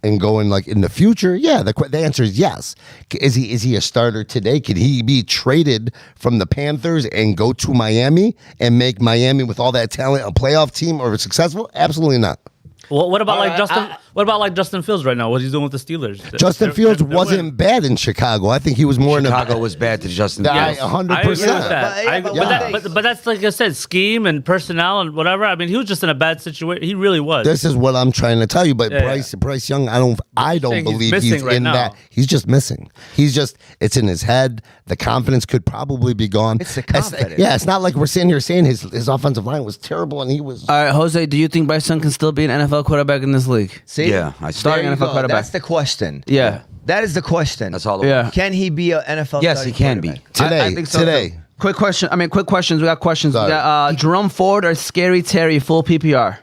and going like in the future? Yeah, the answer is yes. Is he a starter today? Could he be traded from the Panthers and go to Miami and make Miami with all that talent a playoff team or successful? Absolutely not. Well, what about Justin? What about like Justin Fields right now? What he's doing with the Steelers? Justin Fields wasn't bad in Chicago. I think he was more Chicago was bad to Justin Yes. Fields. 100%. I agree with that. But that's like I said, scheme and personnel and whatever. I mean, he was just in a bad situation. He really was. This is what I'm trying to tell you. But Yeah. Bryce Young, I don't believe missing he's right in now. that. He's just missing. It's in his head. The confidence could probably be gone. It's the confidence. It's not like we're sitting here saying his offensive line was terrible and he was. All right, Jose, do you think Bryce Young can still be an NFL quarterback in this league? See? Yeah, I Starting There you NFL go. quarterback. That's the question. Yeah. That is the question. That's all. Yeah. Can he be an NFL? Yes, he starting can be. quarterback? Today. I think so. Today. Quick questions. We got questions. Sorry. We got Jerome Ford or Scary Terry, full PPR.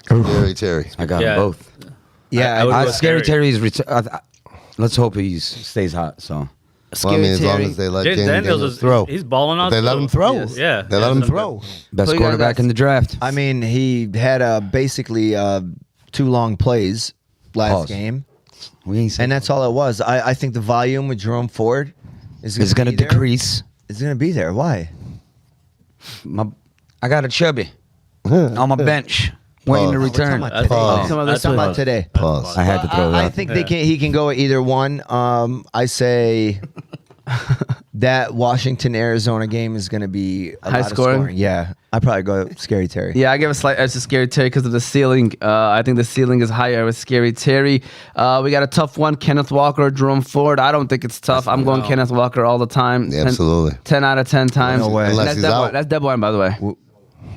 Terry. I got Yeah. them both. I would go with Scary Terry. Terry's. Let's hope he stays hot. So Well, I mean, as long as they let James Daniel Daniels Daniels is throw. He's balling out. They let him throw. Yes. Yeah. They let him throw. best So you guys quarterback got- in the draft. I mean, he had basically 2 long plays last Pause. game, We ain't saying and that's all it was. I think the volume with Jerome Ford is it's going to be there. decrease. It's going to be there. Why? I got a chubby on my bench waiting to We're return. We're talking about today. Pause. We're talking about today. Pause. I had to throw I that. think he can go either one. I say that Washington Arizona game is going to be a High lot scoring? of scoring. Yeah, I probably go Scary Terry. Yeah, I give a slight edge to Scary Terry because of the ceiling. I think the ceiling is higher with Scary Terry. We got a tough one, Kenneth Walker or Jerome Ford. I don't think it's tough. I'm going Kenneth Walker all the time. Yeah, absolutely. 10 out of 10 times. No way. Unless That's he's Dead out. Boy. That's Dead Boy, by the way.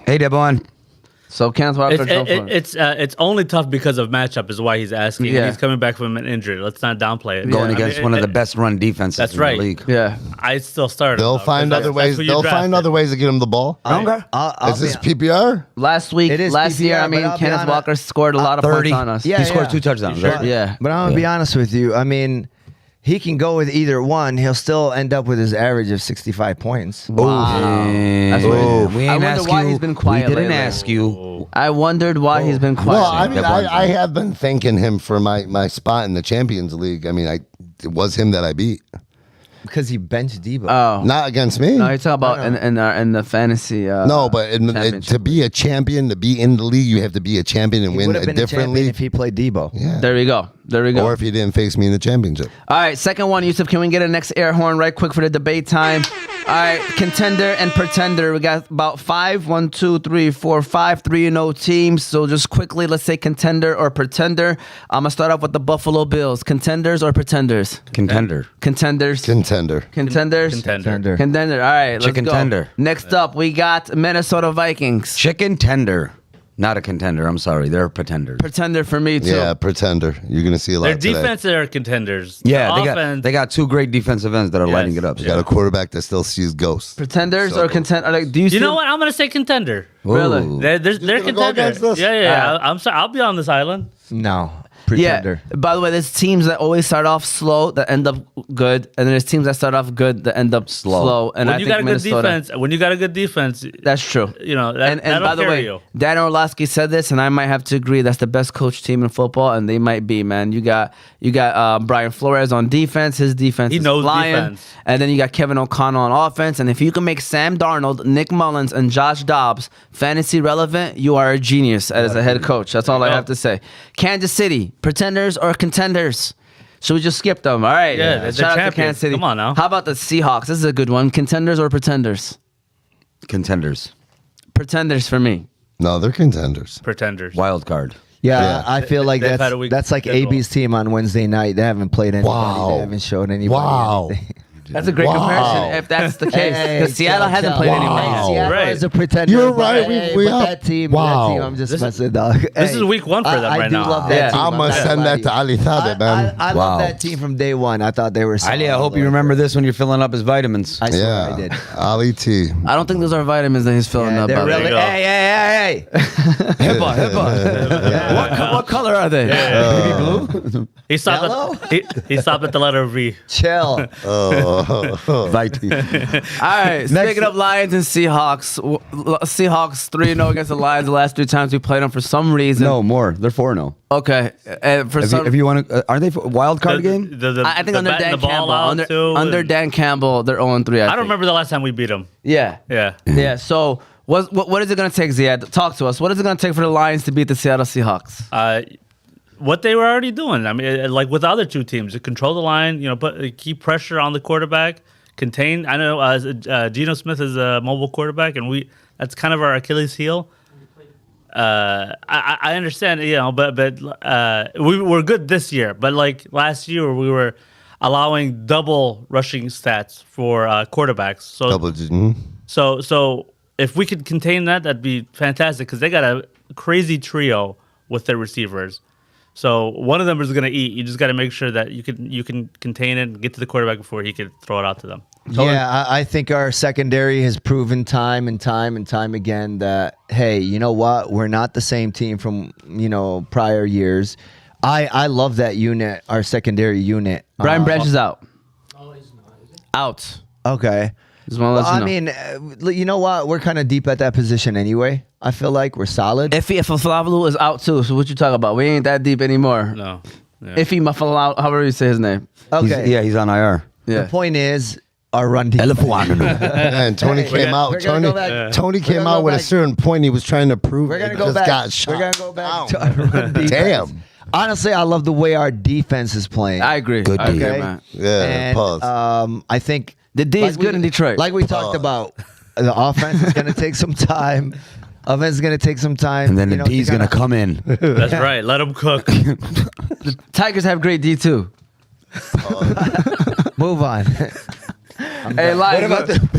Hey, Devon. So Kenneth Walker or Jerome Ford. It's only tough because of matchup is why he's asking. Yeah. And he's coming back from an injury. Let's not downplay it. Going I against mean, one of the best run defenses That's in right. the league. Yeah. I still start. They'll find other ways. They'll find other ways to get him the ball. Okay. Is this PPR? Last It is year, PPR, I mean, but I'll be Kenneth honest- Walker scored a lot of 30. points on us. Yeah, He scored yeah. 2 touchdowns. Sure. Right? Yeah. But I'm gonna be honest with you. I mean, he can go with either one. He'll still end up with his average of 65 points. Wow. That's Ooh, weird. we I ain't wonder ask why you. he's been quiet We didn't lately. ask you. I wondered why he's been quiet. Well, I mean, That one. I have been thanking him for my spot in the Champions League. I mean, it was him that I beat. Because he benched Debo. Oh. Not against me. No, you're talking about in the fantasy. No, but to championship. be a champion, to be in the league, you have to be a champion and he win would have a been a different champion league. if he played Debo. Yeah. There we go. Or if he didn't face me in the championship. All right, second one, Yusuf. Can we get a next air horn right quick for the debate time? All right, contender and pretender. We got about 5, 1, 2, 3, 4, 5 3-0 teams. So just quickly, let's say contender or pretender. I'm gonna start off with the Buffalo Bills. Contenders or pretenders? Contender. Contenders. Contender. Contenders. Contender. Contender. All right, let's Chicken go. tender. Next up, we got Minnesota Vikings. Chicken tender. Not a contender. I'm sorry. They're pretenders. Pretender for me too. Yeah, pretender. You're gonna see a lot Their today. defense are contenders. Yeah, Their they offense, got 2 great defensive ends that are Yes. lighting it up. You got a quarterback that still sees ghosts. Pretenders So or good. contender? Like, do you? You see know what? I'm gonna say contender. Really? Ooh. They're gonna go contenders. against us? Yeah. I'm sorry. I'll be on this island. No. Pretender. Yeah. By the way, there's teams that always start off slow that end up good, and there's teams that start off good that end up slow. And When I you think got a good Minnesota. defense, when you got a good defense, That's true. you know And that'll by the carry way, you. Dan Orlovsky said this, and I might have to agree. That's the best coach team in football, and they might be. Man, you got Brian Flores on defense. His defense He is knows flying. defense. And then you got Kevin O'Connell on offense. And if you can make Sam Darnold, Nick Mullins, and Josh Dobbs fantasy relevant, you are a genius as a head coach. That's all I have to say. Kansas City, pretenders or contenders? Should we just skip them? All right. Yeah, they're Shout out to champions. Kansas City. Come on now. How about the Seahawks? This is a good one. Contenders or pretenders? Contenders. Pretenders for me. No, they're contenders. Pretenders. Wild card. Yeah, Yeah. I feel like They've had a that's weak like schedule. AB's team on Wednesday night. They haven't played anybody. Wow. They haven't showed anybody Wow. anything. That's a great comparison. If that's the case, because Seattle hasn't played anyone yet. Seattle Right. is a pretender. You're but, right, Hey, but that team, I'm just messing, dog. This is week 1 for them I right do now. love that team. I'm not gonna gonna send lie that you. to Ali Thade, man. I love that team from day one. I thought they were. Ali, I solid. hope you remember this when you're filling up his vitamins. I swear Yeah, I did. Ali T. I don't think those are vitamins that he's filling up. They're by the way. really. go. Hey. HIPAA. What color are they? Baby blue? He stopped. Yellow? He stopped at the letter V. Chill. Vitamin. All right. Speaking of Lions and Seahawks, Seahawks 3-0 against the Lions the last 3 times we played them for some reason. No, more. They're 4-0. Okay. For If you want to, aren't they wild card game? I think under batting Dan the ball Campbell. out too, Under and- Dan Campbell, they're 0-3. I don't remember the last time we beat them. Yeah. Yeah. So what is it going to take, Ziad? Talk to us. What is it going to take for the Lions to beat the Seattle Seahawks? What they were already doing. I mean, like with the other 2 teams, to control the line, keep pressure on the quarterback, contain. I know Geno Smith is a mobile quarterback, and that's kind of our Achilles heel. I understand, but we were good this year. But like last year, we were allowing double rushing stats for quarterbacks. So So if we could contain that, that'd be fantastic because they got a crazy trio with their receivers. So one of them is going to eat. You just got to make sure that you can contain it and get to the quarterback before he could throw it out to them. Yeah, I think our secondary has proven time and time again that, hey, you know what? We're not the same team from, prior years. I love that unit, our secondary unit. Brian Branch is out. Out. Okay. Just wanna let you know. I mean, you know what? We're kind of deep at that position anyway. I feel like we're solid. Iffy Mafalalu is out too. So what you talking about? We ain't that deep anymore. No. Yeah. Iffy Mafalalu, however you say his name. Okay. He's on IR. Yeah. The point is, our run defense. And Tony came out. we're gonna go back. Tony We're came gonna out go with a back. certain point he was trying to prove. We're gonna It go just back. Got shot. We're gonna go back to down. our run defense. Damn. Honestly, I love the way our defense is playing. I agree. Good I agree, D. man. Yeah. And, Pause. I think The D is good in Detroit. Like we talked about, the offense is going to take some time. Offense is going to take some time. And then the D's going to come in. That's right. Let them cook. The Tigers have great D too. move on. Hey, Lions.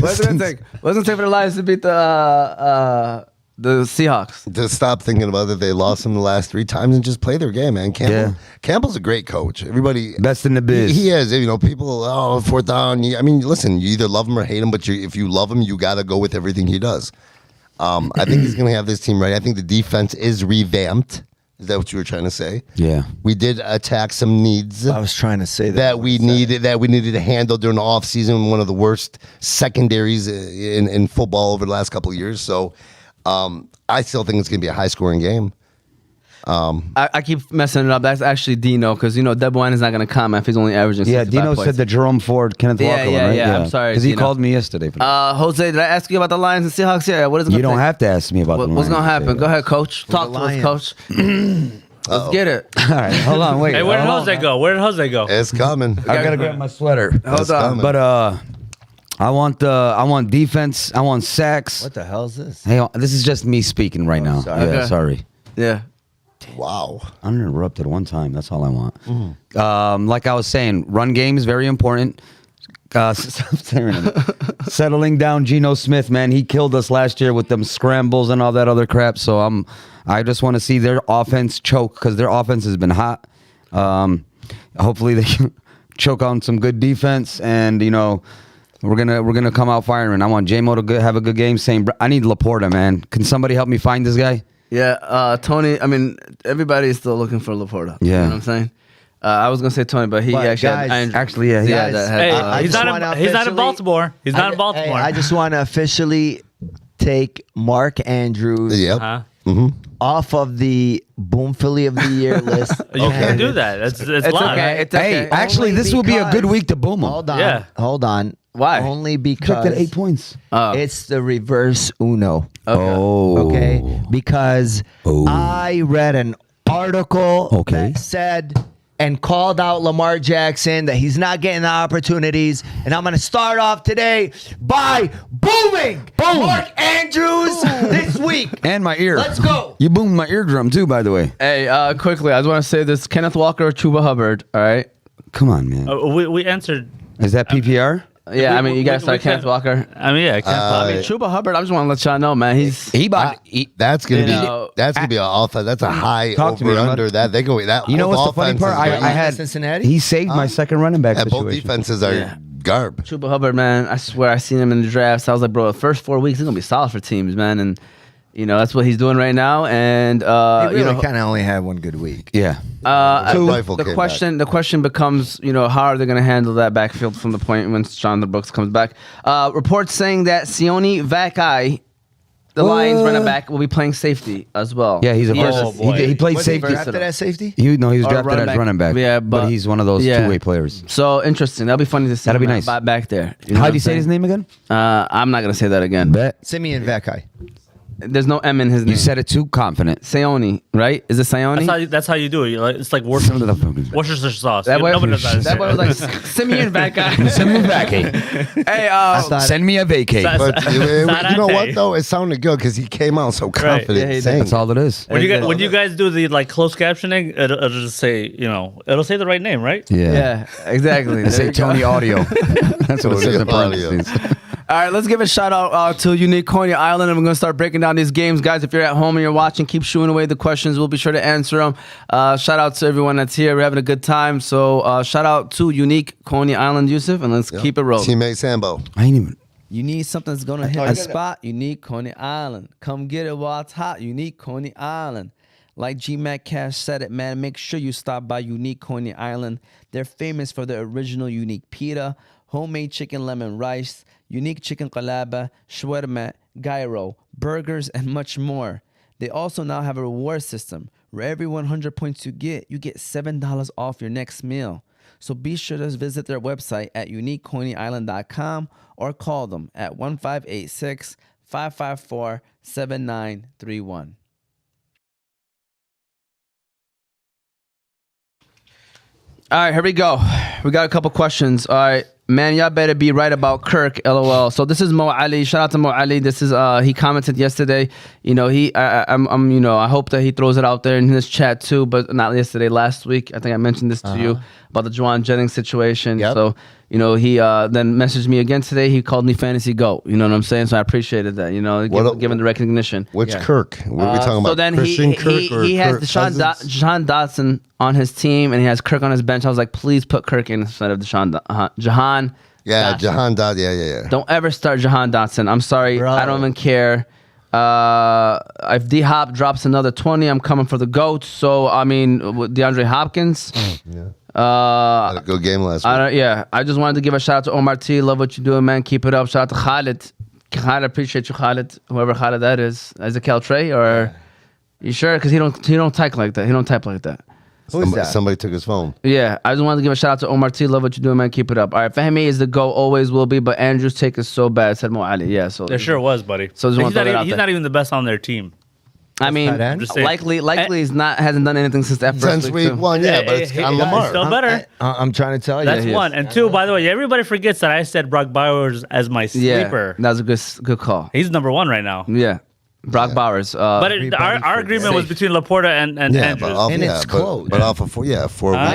What's it gonna take? What's it gonna take for the Lions to beat the Seahawks? To stop thinking about it, they lost him the last 3 times and just play their game, man. Campbell's a great coach. Everybody Best in the biz. He is. People, 4th down. I mean, listen, you either love him or hate him, but if you love him, you got to go with everything he does. I think he's going to have this team right. I think the defense is revamped. Is that what you were trying to say? Yeah. We did attack some needs. I was trying to say that we needed to handle during the offseason, one of the worst secondaries in football over the last couple of years. So I still think it's going to be a high-scoring game. I keep messing it up. That's actually Dino because Deb Wine is not going to comment if he's only averaging. Yeah, 65 Dino points. said the Jerome Ford, Kenneth Walker one, right? Yeah. I'm sorry, Because he Dino. called me yesterday. For that. Jose, did I ask you about the Lions and Seahawks? Yeah. What is it? You don't have to ask me about the What's Lions. going to happen? Go ahead, Coach. Talk to us, Lions. Coach. Let's get it. All right, hold on, wait. Hey, where did Jose go? Where did Jose go? It's coming. I gotta grab my sweater. Hold on. But I want defense. I want sacks. What the hell is this? Hey, this is just me speaking right now. sorry. Yeah, Okay. sorry. Yeah. Wow. Uninterrupted one time. That's all I want. Like I was saying, run game is very important. Stop staring at me. Settling down Geno Smith, man. He killed us last year with them scrambles and all that other crap. So I just want to see their offense choke because their offense has been hot. Hopefully they can choke on some good defense, and we're gonna come out firing. I want J-Mo to have a good game. I need Laporta, man. Can somebody help me find this guy? Yeah. Tony, I mean, everybody is still looking for Laporta. Yeah. You know what I'm saying? I was going to say Tony, but he But actually guys- had Actually, yeah. Yeah, Guys, that had, Hey, I he's just not. wanna He's not in officially- Baltimore. He's not in Baltimore. I just want to officially take Mark Andrews Yep. Huh? off of the Boom Philly of the Year list. You can't do that. It's It's live. okay. It's okay. Hey, actually, Only this will be a good because- week to boom him. Hold on. Yeah. Hold on. Why? Only Projected because 8 points. it's the reverse Uno. Oh, Okay? Because I read an article Okay. that said and called out Lamar Jackson that he's not getting the opportunities. And I'm going to start off today by booming Mark Andrews this week. And my ear. Let's go. You boomed my eardrum too, by the way. Hey, quickly, I just want to say this: Kenneth Walker or Chuba Hubbard. All right. Come on, man. We answered. Is that PPR? Yeah, I mean, you gotta start Kenneth Walker. I mean, yeah, I mean, Chuba Hubbard. I just want to let y'all know, man. That's gonna be know, that's gonna be an offense. That's a high Talk to me, over man. under that they go that. You know both what's the funny offenses part? I are- had Cincinnati? He saved my second running back both situation. defenses are garb. Chuba Hubbard, man. I swear, I seen him in the drafts. I was like, bro, the first 4 weeks he's gonna be solid for teams, man. And that's what he's doing right now. And He really kind of only had one good week. Yeah. Rifle the came question becomes, how are they going to handle that backfield from the point when Jonathan Brooks comes back? Reports saying that Sione Vaka'i, the Lions running back, will be playing safety as well. Yeah, he's a Oh, versatile. boy. He played Was he safety. drafted as safety? He was Or drafted running as back. running back. Yeah, but he's one of those two-way players. So interesting. That'll be funny to see. That'll be him nice. back there. How do you say his name again? I'm not going to say that again. Bet. Simeon Vaka'i. There's no M in his name. You said it too confident. Sione, right? Is it Sione? That's how you do it. It's like Worcestershire sauce. That way, Nobody does that. that way was like Simeon Vaka'i. Send me back. Hey, Send me a vacay. But you know what Sarate. though? It sounded good because he came out so confident. Yeah, he did. saying That's all it is. When you guys do the closed captioning, it'll just say it'll say the right name, right? yeah, exactly. They say There you go. Tony Audio. That's what it says in Tony Audio. parentheses. All right, let's give a shout out to Unique Coney Island, and we're going to start breaking down these games. Guys, if you're at home and you're watching, keep shooing away the questions. We'll be sure to answer them. Shout out to everyone that's here. We're having a good time. So shout out to Unique Coney Island, Yusuf, and let's keep it rolling. Teammate Sambo. I ain't even. You need something that's going to hit the spot? Unique Coney Island. Come get it while it's hot. Unique Coney Island. Like G-Mac Cash said it, man, make sure you stop by Unique Coney Island. They're famous for their original unique pita, homemade chicken lemon rice, unique chicken qalaba, shawarma, gyro, burgers, and much more. They also now have a reward system where every 100 points you get $7 off your next meal. So be sure to visit their website at uniqueconeyisland.com or call them at 1586-554-7931. All right, here we go. We got a couple questions. All right, man, y'all better be right about Kirk. LOL. So this is Mo Ali. Shout out to Mo Ali. This is he commented yesterday. I hope that he throws it out there in his chat too, but not yesterday. Last week, I think I mentioned this to you about the Juwan Jennings situation. Yep. So he then messaged me again today. He called me Fantasy GOAT. You know what I'm saying? So I appreciated that. Given the recognition. Which Kirk? What are we talking about? So then Christian Kirk or he has Kirk Deshaun Dotson on his team, and he has Kirk on his bench. I was like, please put Kirk in instead of Jahan. Yeah, Dotson. Jahan Dot. Yeah. Don't ever start Jahan Dotson. I'm sorry. Bro. I don't even care. If D-Hop drops another 20, I'm coming for the GOAT. So, I mean, with DeAndre Hopkins. Had a good game last week. I just wanted to give a shout out to Omar T. Love what you're doing, man. Keep it up. Shout out to Khalid. Khalid, appreciate you, Khalid. Whoever Khalid that is. Ezekiel Trey, or you sure? Because he don't type like that. He don't type like that. Who is that? Somebody took his phone. Yeah, I just wanted to give a shout out to Omar T. Love what you're doing, man. Keep it up. All right, Fahmy is the GOAT, always will be, but Andrew's take is so bad, said Mo Ali. Yeah, so There sure was, buddy. So just wanna throw that out he's there. not even the best on their team. I mean, tight end? Just saying. likely hasn't done anything since that first Since week. week too. 1, yeah, but it's on Lamar. Still better. I'm trying to tell you. That's he is. one. And two, by the way, everybody forgets that I said Brock Bowers as my Yeah, sleeper. that was a good call. He's number one right now. Yeah, Brock Bowers. But Everybody our agreement was between Laporta and Yeah, Andrews. but off, And it's close. But off of 4 weeks.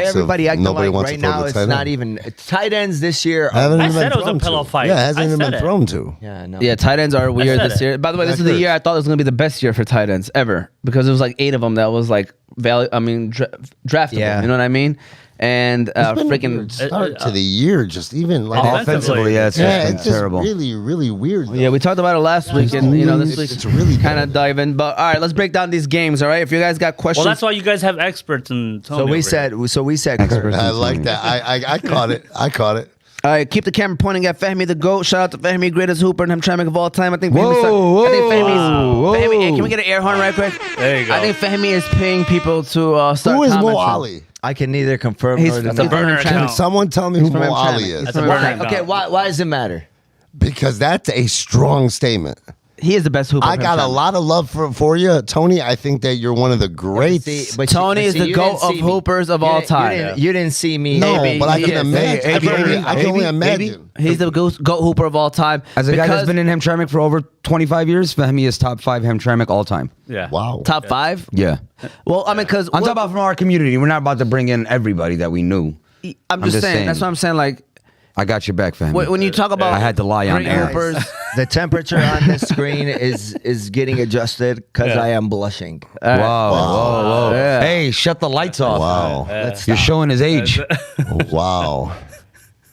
Everybody of acting nobody like wants right to throw now the it's tight not end. even tight ends this year. Haven't I even said been it was a thrown pillow to. fight. Yeah, it hasn't I even said been it. thrown to. Yeah, no. Yeah, tight ends are weird said this it. year. By the way, this is That's the year good. I thought it was going to be the best year for tight ends ever because it was like 8 of them that was like draftable. Yeah. You know what I mean? And It's been a freaking weird start to the year, just even like Offensively, yeah, it's it's just terrible. really, really weird. yeah, we talked about it last week, and this week it's really kind of good. dive in. But all right, let's break down these games. All right, if you guys got questions, Well, that's why you guys have experts and So we said Kirk. I like that. I caught it. I caught it. all right, keep the camera pointing at Fahmy the GOAT. Shout out to Fahmy, greatest hooper and Hamtramck of all time. I think Whoa, Fahmy's. I think whoa, Fahmy, whoa. can we get an air horn right quick? There you go. I think Fahmy is paying people to start. Who is Mo commenting. Ali? I can neither confirm He's- nor that's deny. a burner Can Can account. someone tell me who from Mo Hamtramck. Ali is? That's a from burner Hamtramck. account. Okay, why does it matter? Because that's a strong statement. He is the best hooper. I got a lot of love for you, Tony. I think that you're one of the greats. Tony is the GOAT of hoopers of all time. You didn't see me. No, Maybe but I he can is. imagine. I can only maybe. imagine. He's the GOAT hooper of all time. As a guy that's Because- been in Hamtramck for over 25 years, Fahmy is top 5 Hamtramck all time. Yeah. Wow. top 5. Yeah. Well, I mean, because I'm talking about from our community. We're not about to bring in everybody that we knew. I'm just saying. That's what I'm saying. Like, I got your back, fam. When you talk about I had to lie on great air. hoopers, The temperature on this screen is getting adjusted because I am blushing. Whoa, whoa. Yeah. Hey, shut the lights off. Wow. You're showing his age. Wow.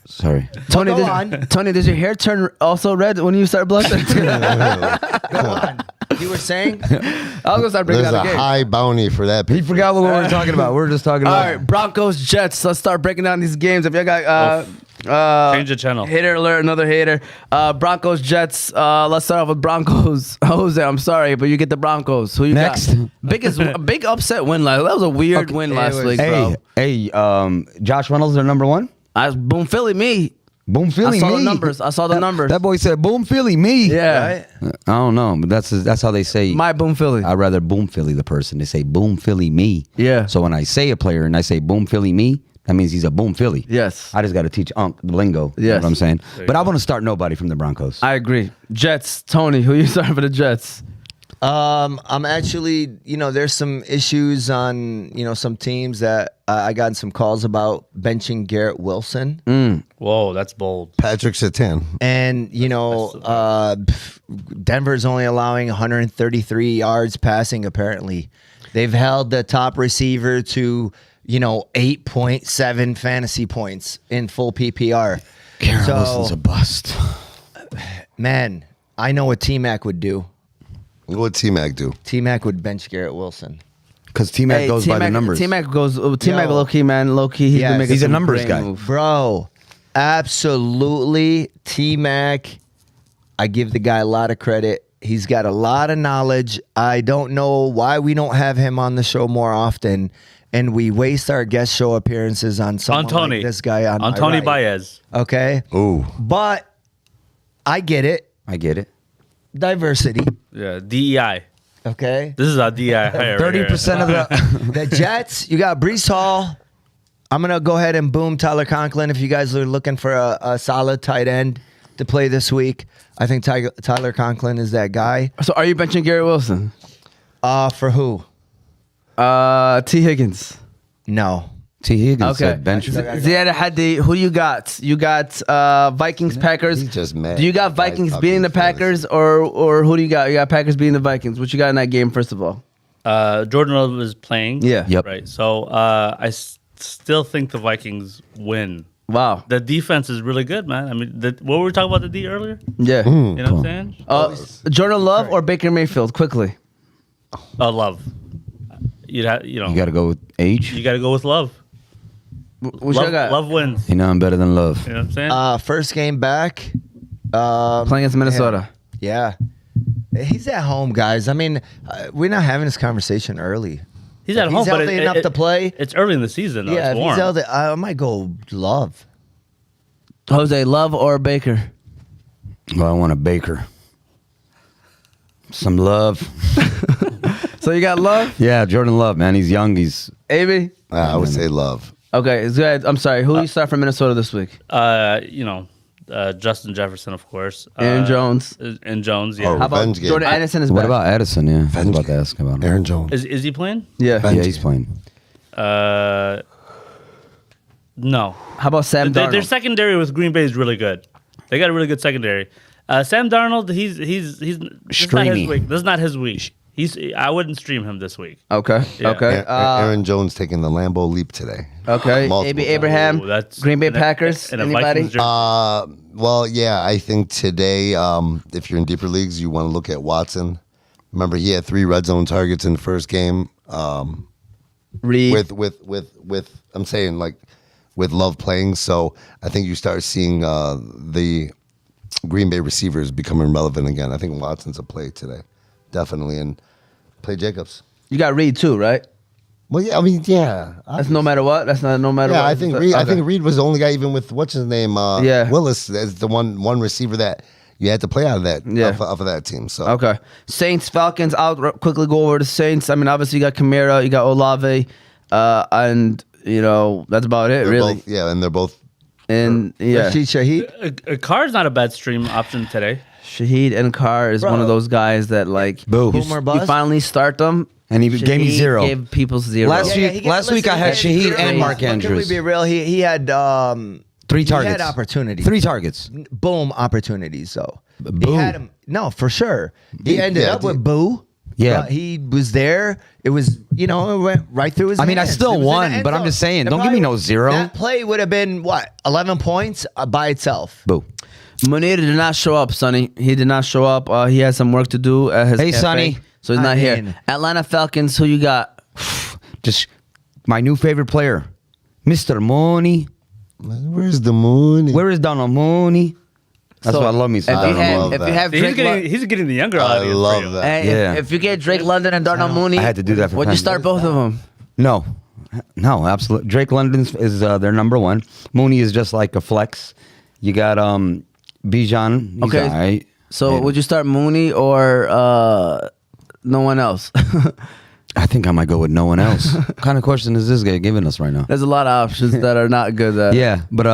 Sorry. Tony, Go on. Tony, does your hair turn also red when you start blushing? Go on. You were saying? I was gonna start breaking There's down a the game. high bounty for that. He forgot what we were talking about. We were just talking All about. right, Broncos, Jets. Let's start breaking down these games. If you got Change the channel. hater alert, another hater. Broncos, Jets. Let's start off with Broncos. Jose, I'm sorry, but you get the Broncos. Who you Next. got? Big upset win last. That was a weird win last week, bro. Hey, Josh Reynolds, their number one. Boom Philly, me. Boom Philly, I saw me. the numbers. I saw the numbers. That boy said, "Boom Philly, me." Yeah, Right? I don't know, but that's how they say. my Boom Philly. I'd rather Boom Philly the person. They say Boom Philly me. Yeah. So when I say a player and I say Boom Philly me, that means he's a Boom Philly. Yes. I just got to teach the lingo. You know Yes. what I'm saying? But I want to start nobody from the Broncos. I agree. Jets, Tony. Who you starting for the Jets? I'm actually, there's some issues on, some teams that I got some calls about benching Garrett Wilson. Whoa, that's bold. Patrick Surtain. And, Denver's only allowing 133 yards passing, apparently. They've held the top receiver to, 8.7 fantasy points in full PPR. Garrett Wilson's a bust. Man, I know what T-Mac would do. What would T-Mac do? T-Mac would bench Garrett Wilson. Because T-Mac goes by the numbers. T-Mac goes. T-Mac Yo. low key, man. Low key. He's Yes. been making He's a some numbers great guy. moves. Bro, absolutely. T-Mac, I give the guy a lot of credit. He's got a lot of knowledge. I don't know why we don't have him on the show more often, and we waste our guest show appearances on someone Tony. like this guy on my Tony right. Baez. Okay? Ooh. But I get it. I get it. Diversity. Yeah, DEI. Okay? This is our DEI hire. 30% of the. The Jets, you got Brees Hall. I'm going to go ahead and boom Tyler Conklin if you guys are looking for a solid tight end to play this week. I think Tyler Conklin is that guy. So, are you benching Garrett Wilson? For who? T. Higgins. No. T. Higgins Okay. said bench. Ziad Elhady. Who you got? You got Vikings, Packers. He's just mad. Do you got Vikings Guys, beating the Wingfellas. Packers, or who do you got? You got Packers beating the Vikings. What you got in that game? First of all. Jordan Love is playing. Yeah. Yep. Right. So I still think the Vikings win. Wow. The defense is really good, man. I mean, what were we talking about the D earlier? Yeah. You know what I'm saying? Jordan Love or Baker Mayfield? Quickly. Love. You got You got to go with age. You got to go with Love. What you Love, got? Love wins. You know I'm better than love. You know what I'm saying? First game back. Playing against Minnesota. Yeah. He's at home, guys. I mean, we're not having this conversation early. He's at If home, he's but healthy enough to play. It's early in the season. Though. Yeah, It's if warm. he's healthy, I might go Love. Jose, Love or Baker? Well, I want a Baker. Some love. So you got Love? Yeah, Jordan Love, man. He's young. He's Amy? I would say Love. Okay, it's good. I'm sorry. Who you start for Minnesota this week? Justin Jefferson, of course. Aaron Jones. And Jones, yeah. Oh, How about Revenge game. Jordan Anderson is what back? about Addison? Yeah, I was about to ask about him. Aaron Jones. Is he playing? Yeah. Yeah, he's playing. No. How about Sam Darnold? Their secondary with Green Bay is really good. They got a really good secondary. Sam Darnold, he's this is not Streamy. his week. This is not his week. I wouldn't stream him this week. Okay. Yeah. Okay. Aaron Jones taking the Lambeau leap today. Okay. Multiple AB times. Abraham. Ooh, that's- Green Bay and a- Packers. and a Anybody? Vikings jersey. Well, yeah, I think today, if you're in deeper leagues, you want to look at Watson. Remember, he had 3 red zone targets in the first game. Reed. With I'm saying like with Love playing, so I think you start seeing the Green Bay receivers becoming relevant again. I think Watson's a play today, definitely, and play Jacobs. You got Reed too, right? Well, yeah, I mean, yeah, That's no matter what. That's not no matter yeah. what. I think Reed. I think Reed was the only guy, even with what's his name, Yeah. Willis, as the one receiver that you had to play out of that, Yeah. off of that team. So Okay. Saints, Falcons. I'll quickly go over the Saints. I mean, obviously you got Kamara, you got Olave, and that's about it, they're really. both, yeah, and they're both. And yeah, Rashid Shaheed. Carr's not a bad stream option today. Shahid and Carr is one of those guys that like Boo. Boomer you bust. finally start them, And he gave me Shahid 0. Gave people 0. Last week I had Shaheed and Mark Can we Andrews. be real? He had 3 He targets. had opportunities. 3 targets. Boom opportunities, though. Boo. He had him. No, for sure. He ended up with boo. Yeah. He was there. It was, it went right through his I mean, I hands. still It was in won, the end but I'm zone. just saying, It don't give me probably- no 0. That play would have been, 11 points by itself. Boo. Munir did not show up, Sonny. He did not show up. He has some work to do at his Hey, cafe, Sonny. so he's I not mean- here. Atlanta Falcons, who you got? Just my new favorite player, Mr. Mooney. Where's the moon? Where is Donald Mooney? That's So, what I love me. If you I have, love if you that. have He's Drake, he's getting the younger I audience. for love you. that. hey, Yeah. if you get Drake London and Darnell Mooney, I had to do that for would you fun. start both of them? No, absolutely. Drake London is their number 1. Mooney is just like a flex. You got Bijan. He's Okay. all right. So And would you start Mooney or no one else? I think I might go with no one else. What kind of question is this guy giving us right now? There's a lot of options that are not good. Yeah, but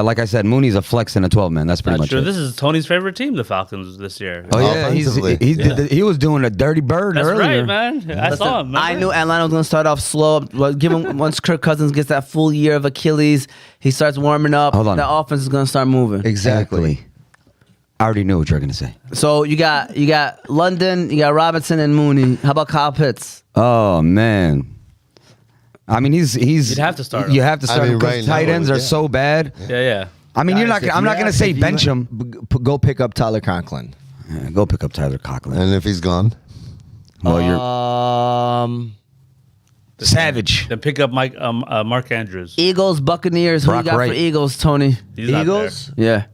like I said, Mooney's a flex and a 12-man. That's pretty Not much true. it. This is Tony's favorite team, the Falcons, this year. Oh yeah, Offensively. he was doing a dirty bird That's earlier. right, man. I saw him. I remember? knew Atlanta was going to start off slow. But give him once Kirk Cousins gets that full year of Achilles, he starts warming up. Hold on. The offense is going to start moving. Exactly. I already knew what you were gonna say. So you got London, you got Robinson and Mooney. How about Kyle Pitts? Oh man. I mean, he's. You'd have to start him. You have to start I mean, him because right now, tight ends are yeah. so bad. Yeah. I mean, Guys, if I'm you not gonna have- say if you bench have- him. Go pick up Tyler Conklin. Yeah, go pick up Tyler Conklin. And if he's gone, Well, you're savage. Then pick up Mark Andrews. Eagles, Buccaneers. Who Brock you got Wright. for Eagles, Tony? He's not there. Eagles. Yeah.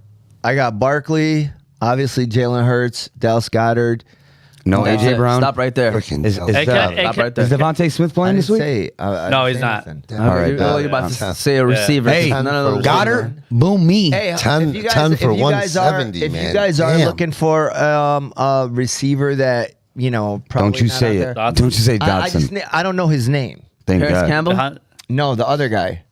I got Barkley. Obviously, Jalen Hurts, Dallas Goddard. No That's AJ it. Brown. Stop right there. freaking Is Hey, Stop right there. Is Devontae Smith I playing didn't this week? say. I No, didn't he's say not. anything. All right. You're about Yeah. to say a receiver. Hey, None of those. Goddard, boom me. Hey, 10 if you guys, 10 if for you guys are, 170, if man. you guys are Damn. looking for a receiver that probably Don't you not say out it. there. Dotson. Don't you say I Dotson. I don't know his name. Thank Harris God. Campbell? No, the other guy,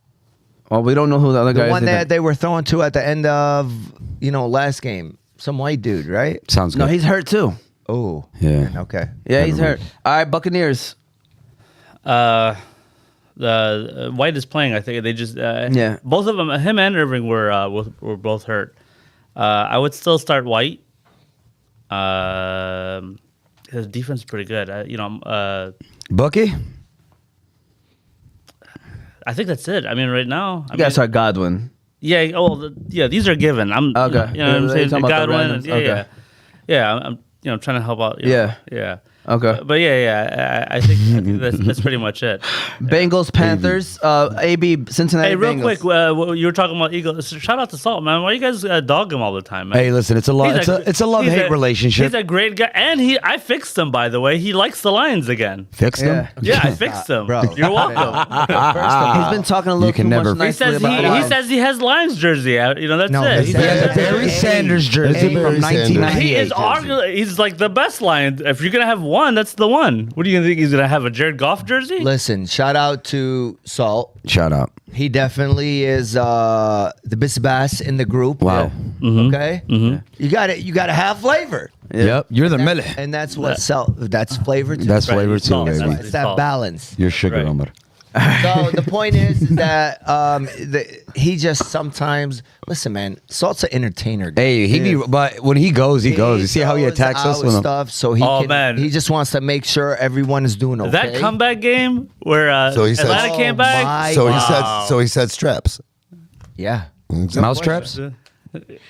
Well, we don't know who the other guy the is. one either. that they were throwing to at the end of last game. Some white dude, right? Sounds good. No, he's hurt too. Oh, Yeah. Okay. Yeah, he's Never hurt. All right, Buccaneers. The White is playing. I think they just Yeah. Both of them, him and Irving were both hurt. I would still start White. His defense is pretty good. Bucky? I think that's it. I mean, right now, You guys are Godwin. yeah. These are given. I'm Okay. You know what I'm You're saying? talking about the Godwin. randoms. Yeah, Okay. yeah. I'm trying to help out. Yeah. Yeah. Okay. But yeah. I think that's pretty much it. Bengals, Panthers, AB, Cincinnati. Hey, real Bengals. quick, you were talking about Eagles. Shout out to Salt, man. Why you guys dog him all the time, man? Hey, listen, it's a He's love-hate relationship. He's a great guy, and I fixed him. By the way, he likes the Lions again. Fixed him? Yeah, I fixed him. Bro. You're welcome. He's been talking a little You can too never- much He says nicely about he Lions. says he has Lions jersey out. That's No, it. he He says- He has a says- Barry Sanders jersey Barry from Sanders. 1998. He is arguing. He's like the best Lion. If you're gonna have one, that's the one. What do you think? He's gonna have a Jared Goff jersey? Listen, shout out to Salt. Shout out. He definitely is the best bass in the group. Wow. Okay. You got it. You got to have flavor, Yep. You're the melon. and that's what salt. That's flavor too. That's Right, flavor it's too, salt. baby. That's- It's that salt. balance. You're sugar, Right. Omar. So the point is that he just sometimes listen, man. Salt's an entertainer. Hey, but when he goes, he goes. You see how he goes attacks us out with him? stuff. So he Oh, can, man. he just wants to make sure everyone is doing okay. That comeback game where So he says- Atlanta came back. my So God. he said straps. Yeah. Mousetraps?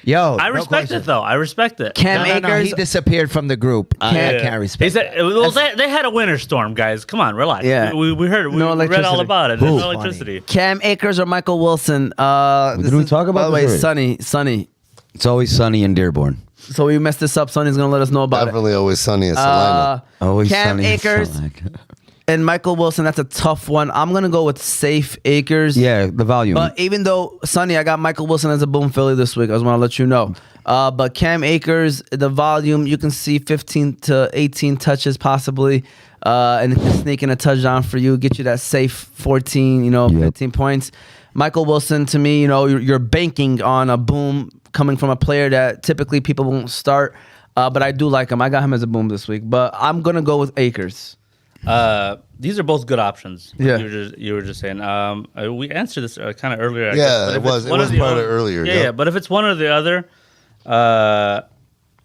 Yo, I no respect question. it though. I respect it. Cam No, Akers. he disappeared from the group. I can't respect. He said, well, they had a winter storm, guys. Come on, relax. Yeah. We heard. We No read all electricity. about it. Who? There's no Funny. electricity. Cam Akers or Michael Wilson. This Did we is- talk about By the way, this already? Sonny. It's always sunny in Dearborn. So we messed this up. Sonny's gonna let us know about Definitely always sunny at it. Salina. Always Cam sunny in Akers Salina. and Michael Wilson. That's a tough one. I'm gonna go with safe Akers. Yeah, the volume. But even though Sonny, I got Michael Wilson as a boom Philly this week. I just want to let you know. But Cam Akers, the volume, you can see 15 to 18 touches possibly, and it can sneak in a touchdown for you, get you that safe 14, Yep. 15 points. Michael Wilson, to me, you're banking on a boom coming from a player that typically people won't start. But I do like him. I got him as a boom this week. But I'm gonna go with Akers. These are both good options. Yeah. You were just saying. We answered this kind of earlier. I Yeah, guess, but it if was. it's It one was or the part of other- earlier, Yeah, yeah. yeah. But if it's one or the other,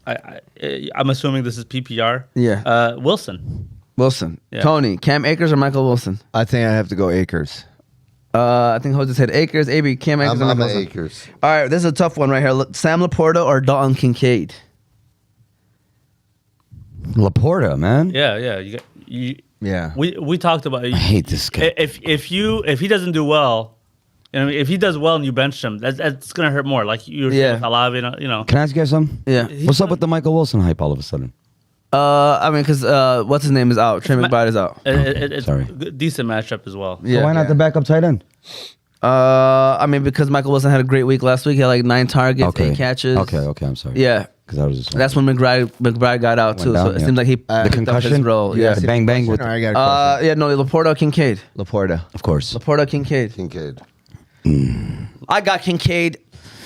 I'm assuming this is PPR. Yeah. Wilson. Wilson. Yeah. Tony, Cam Akers or Michael Wilson? I think I have to go Akers. I think Jose said Akers. AB, Cam Akers I'm or Michael an Wilson? Akers. All right, this is a tough one right here. Sam Laporta or Dalton Kincaid? Laporta, man. Yeah, yeah. Yeah. We talked about. I hate this guy. If he doesn't do well, if he does well and you bench him, that's gonna hurt more. Like you were saying with Alavi, Can I ask you guys something? Yeah. What's up with the Michael Wilson hype all of a sudden? I mean, because what's his name is out. Trey McBride is out. It's Sorry. a decent matchup as well. Yeah. So why not the backup tight end? I mean, because Michael Wilson had a great week last week. He had like 9 targets, 8 catches. Okay, I'm sorry. Yeah. Because I was just That's when McBride got out too. down, So it yeah. seems like he the picked up his concussion role. Yeah, Yeah. the bang bang with, Or I got a question. Yeah, no, Laporta or Kincaid. Laporta. of course. Laporta, Kincaid. Kincaid. I got Kincaid.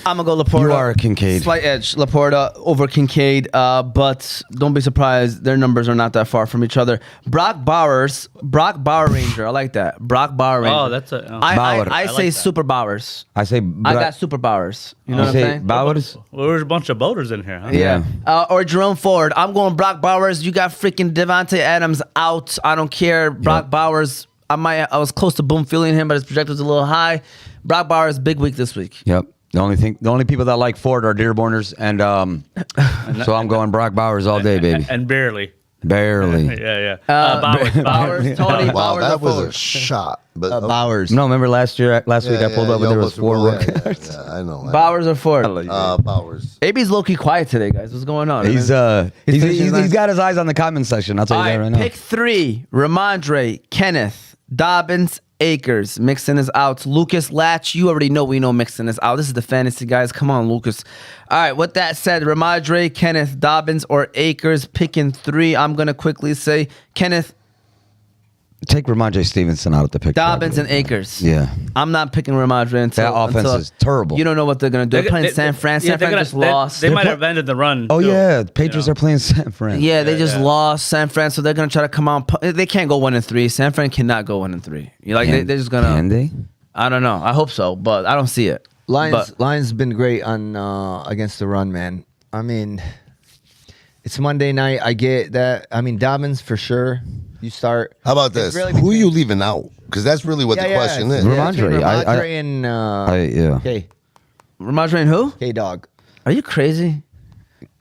I'm gonna go Laporta. You are a Kincaid. Slight edge, Laporta over Kincaid. But don't be surprised, their numbers are not that far from each other. Brock Bauer Ranger. I like that. Brock Bauer Ranger. Oh, that's a. Bauer. I I say like that. Super Bowers. I say I got Super Bowers. You know what I'm say saying? Bowers. Well, there's a bunch of boaters in here, huh? Yeah. Or Jerome Ford. I'm going Brock Bowers. You got freaking Devontae Adams out. I don't care. Brock Bowers. I was close to boom feeling him, but his projected was a little high. Brock Bowers, big week this week. Yep. The only people that like Ford are Dearborners, and so I'm going Brock Bowers all day, baby. And barely. Barely. Yeah. Bowers, Tony, Wow, Bowers, that or was Ford? a shot. But Bowers. No, remember last week I pulled up and there was Ford. Yeah, I know. Bowers or Ford? Bowers. AB's low-key quiet today, guys. What's going on? He's man? he's got his eyes on the comment section. I'll tell All you that right, right now. pick 3. Ramondre, Kenneth, Dobbins, Akers. Mixon is out. Lucas Latch, you already know we know Mixon is out. This is the fantasy, guys. Come on, Lucas. All right, with that said, Ramondre, Kenneth, Dobbins, or Akers, picking 3. I'm going to quickly say Kenneth, Take Ramondre Stevenson out of the picture. Dobbins, and Akers. Yeah. I'm not picking Ramondre until... That offense until is terrible. You don't know what they're going to do. They're playing San Fran. San Fran just lost. They might have ended the run. Oh too, yeah, the Patriots you know. are playing San Fran. Yeah, they just lost San Fran, so they're gonna try to come out. They can't go 1-3. San Fran cannot go 1-3. They're just gonna. Can they? I don't know. I hope so, but I don't see it. Lions been great on against the run, man. I mean, it's Monday night. I get that. I mean, Dobbins for sure. You start. How about It's this? really Who are you between- leaving out? Because that's really what the question is. Ramondre. Ramondre and yeah. Ramondre and who? K-Dog. Are you crazy?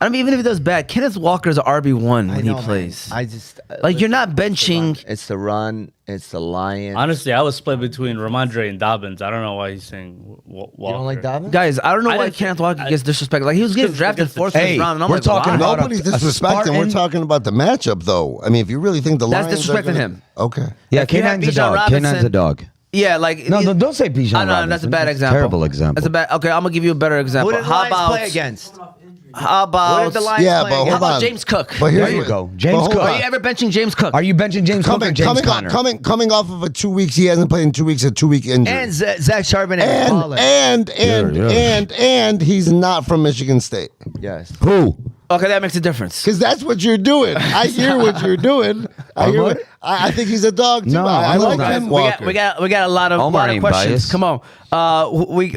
I mean, even if he does bad, Kenneth Walker's an RB1 I when know, he man. plays. I just You're not benching. It's the run. It's the Lions. Honestly, I was split between Ramondre and Dobbins. I don't know why he's saying Walker. You don't like Dobbins? Guys, I don't know I why didn't- Kenneth Walker gets disrespected. Like he was getting Because drafted against the 4th, 5th Hey, round, and I'm we're like, talking wow. about Nobody's a disrespecting. We're Spartan? talking about the matchup, though. I mean, if you really think the That's Lions are disrespecting gonna- him. Okay. Yeah, If you had K9's a Bijan dog. K9's a Robinson- dog. Yeah, like No, don't say Bijan I know Robinson. that's a bad That's example. terrible example. That's a bad. Okay, I'm gonna give you a better Who example. did the How Lions about play against? How about What did the Lions Yeah, play but against? How hold about on. James Cook? But here's There you what- go. but James hold Cook. on. Are you ever benching James Cook? Are you benching James Cook or James Conner? Coming off of a 2 weeks, he hasn't played in 2 weeks, a 2-week injury. And Zach Charbonnet is balling. And he's not from Michigan State. Yes. Who? Okay, that makes a difference. Because that's what you're doing. I hear what you're doing. I think he's a dog too. No, I I'm like not. Ken We Walker. got a lot of, Omar lot of ain't questions. biased. Come on. We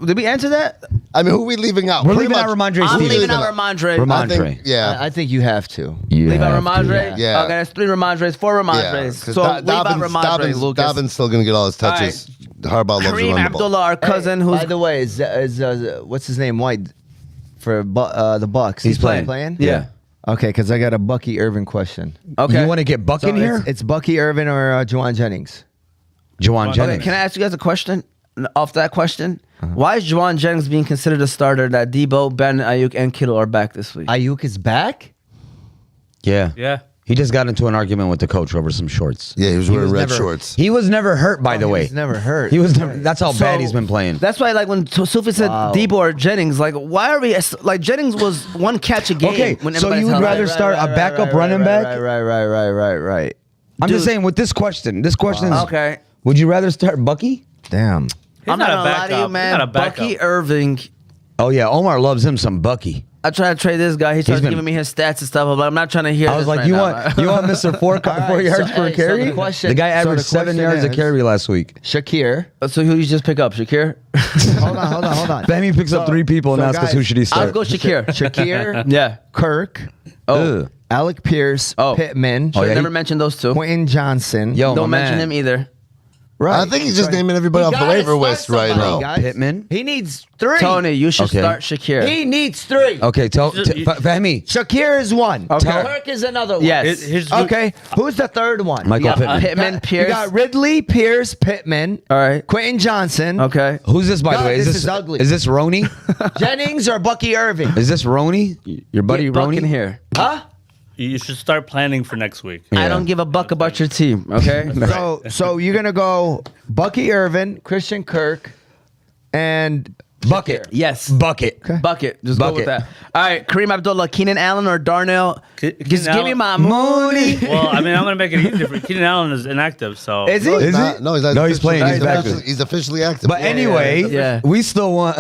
did we answer that? I mean, who are we leaving out? We're Pretty leaving out much- Ramondre I'm Stevenson. leaving out Ramondre. I Ramondre. think, yeah. I think you have to. You Leave out have to. Ramondre. Yeah. Okay, that's 3 Ramondres, 4 Yeah, Ramondres. 'cause So leave out Ramondre, Lucas. Dobbins still going to get all his touches. Harbaugh loves to Kareem run the ball. Abdullah, our cousin, who's By the way, is what's his name? White for the Bucks. He's playing. Yeah. Okay, because I got a Bucky Irvin question. Okay. You want to get Buck in here? It's Bucky Irvin or Juwan Jennings. Juwan Okay, Jennings. can I ask you guys a question? Off that question, why is Juwan Jennings being considered a starter that Debo, Ben, Ayuk, and Kittle are back this week? Ayuk is back. Yeah. Yeah. He just got into an argument with the coach over some shorts. Yeah, he was wearing red never- shorts. He was never hurt, by the He way. was never hurt. He was never. That's how So, bad he's been playing. That's why, like, when Sufi said Wow. Debo or Jennings, like, why are we like Jennings was one catch a game? Okay, when so everybody's you would healthy. rather start a backup running back? Right. I'm Dude. just saying with this question. This question is Okay. Would you rather start Bucky? Damn. I'm not not a gonna lie to you, backup. He's man. not a backup. Bucky Irving. Oh yeah, Omar loves him some Bucky. I tried to trade this guy. He started giving me his stats and stuff. But I'm not trying to hear. I was this like, right you now. want Mr. 4 yards per carry? The guy averaged 7 yards a carry last week. Shakir. So who you just pick up, Shakir? Hold on. Fahmy picks up 3 people and asks us who should he start. I'll go Shakir. Shakir. Yeah. Kirk. Oh. Alec Pierce. Pittman. Oh, yeah, never mentioned those two. Quentin Johnson. Yo, Don't mention him either. Right. I think he's just naming everybody off the waiver list right now. Guys. Pittman. He needs 3. Tony, you should start Shakir. He needs 3. Okay, Fahmy. Shakir is 1. Okay. Kirk is another one. Yes. Okay. Who's the third one? Michael Pittman. Pittman, Pierce. We got Ridley, Pierce, Pittman. All right. Quentin Johnson. Okay. Who's this, by the God, way? this is ugly. Is this Roney? Jennings or Bucky Irving? Is this Roney? Your buddy Get Buck Roney? in here. Huh? You should start planning for next week. I don't give a buck about your team. Okay. So you're gonna go Bucky Irvin, Christian Kirk, and Bucket. Yes. Bucket. Bucket. Just go with Bucket. that. All right. Kareem Abdullah, Keenan Allen, or Darnell. Keenan Just give me Allen. my money. Well, I mean, I'm gonna make it easier. For Keenan Allen is inactive, so Is he? No, he's Is not. he? No, he's not. No, he's playing. He's back. He's officially active. But anyway, Yeah. we still want.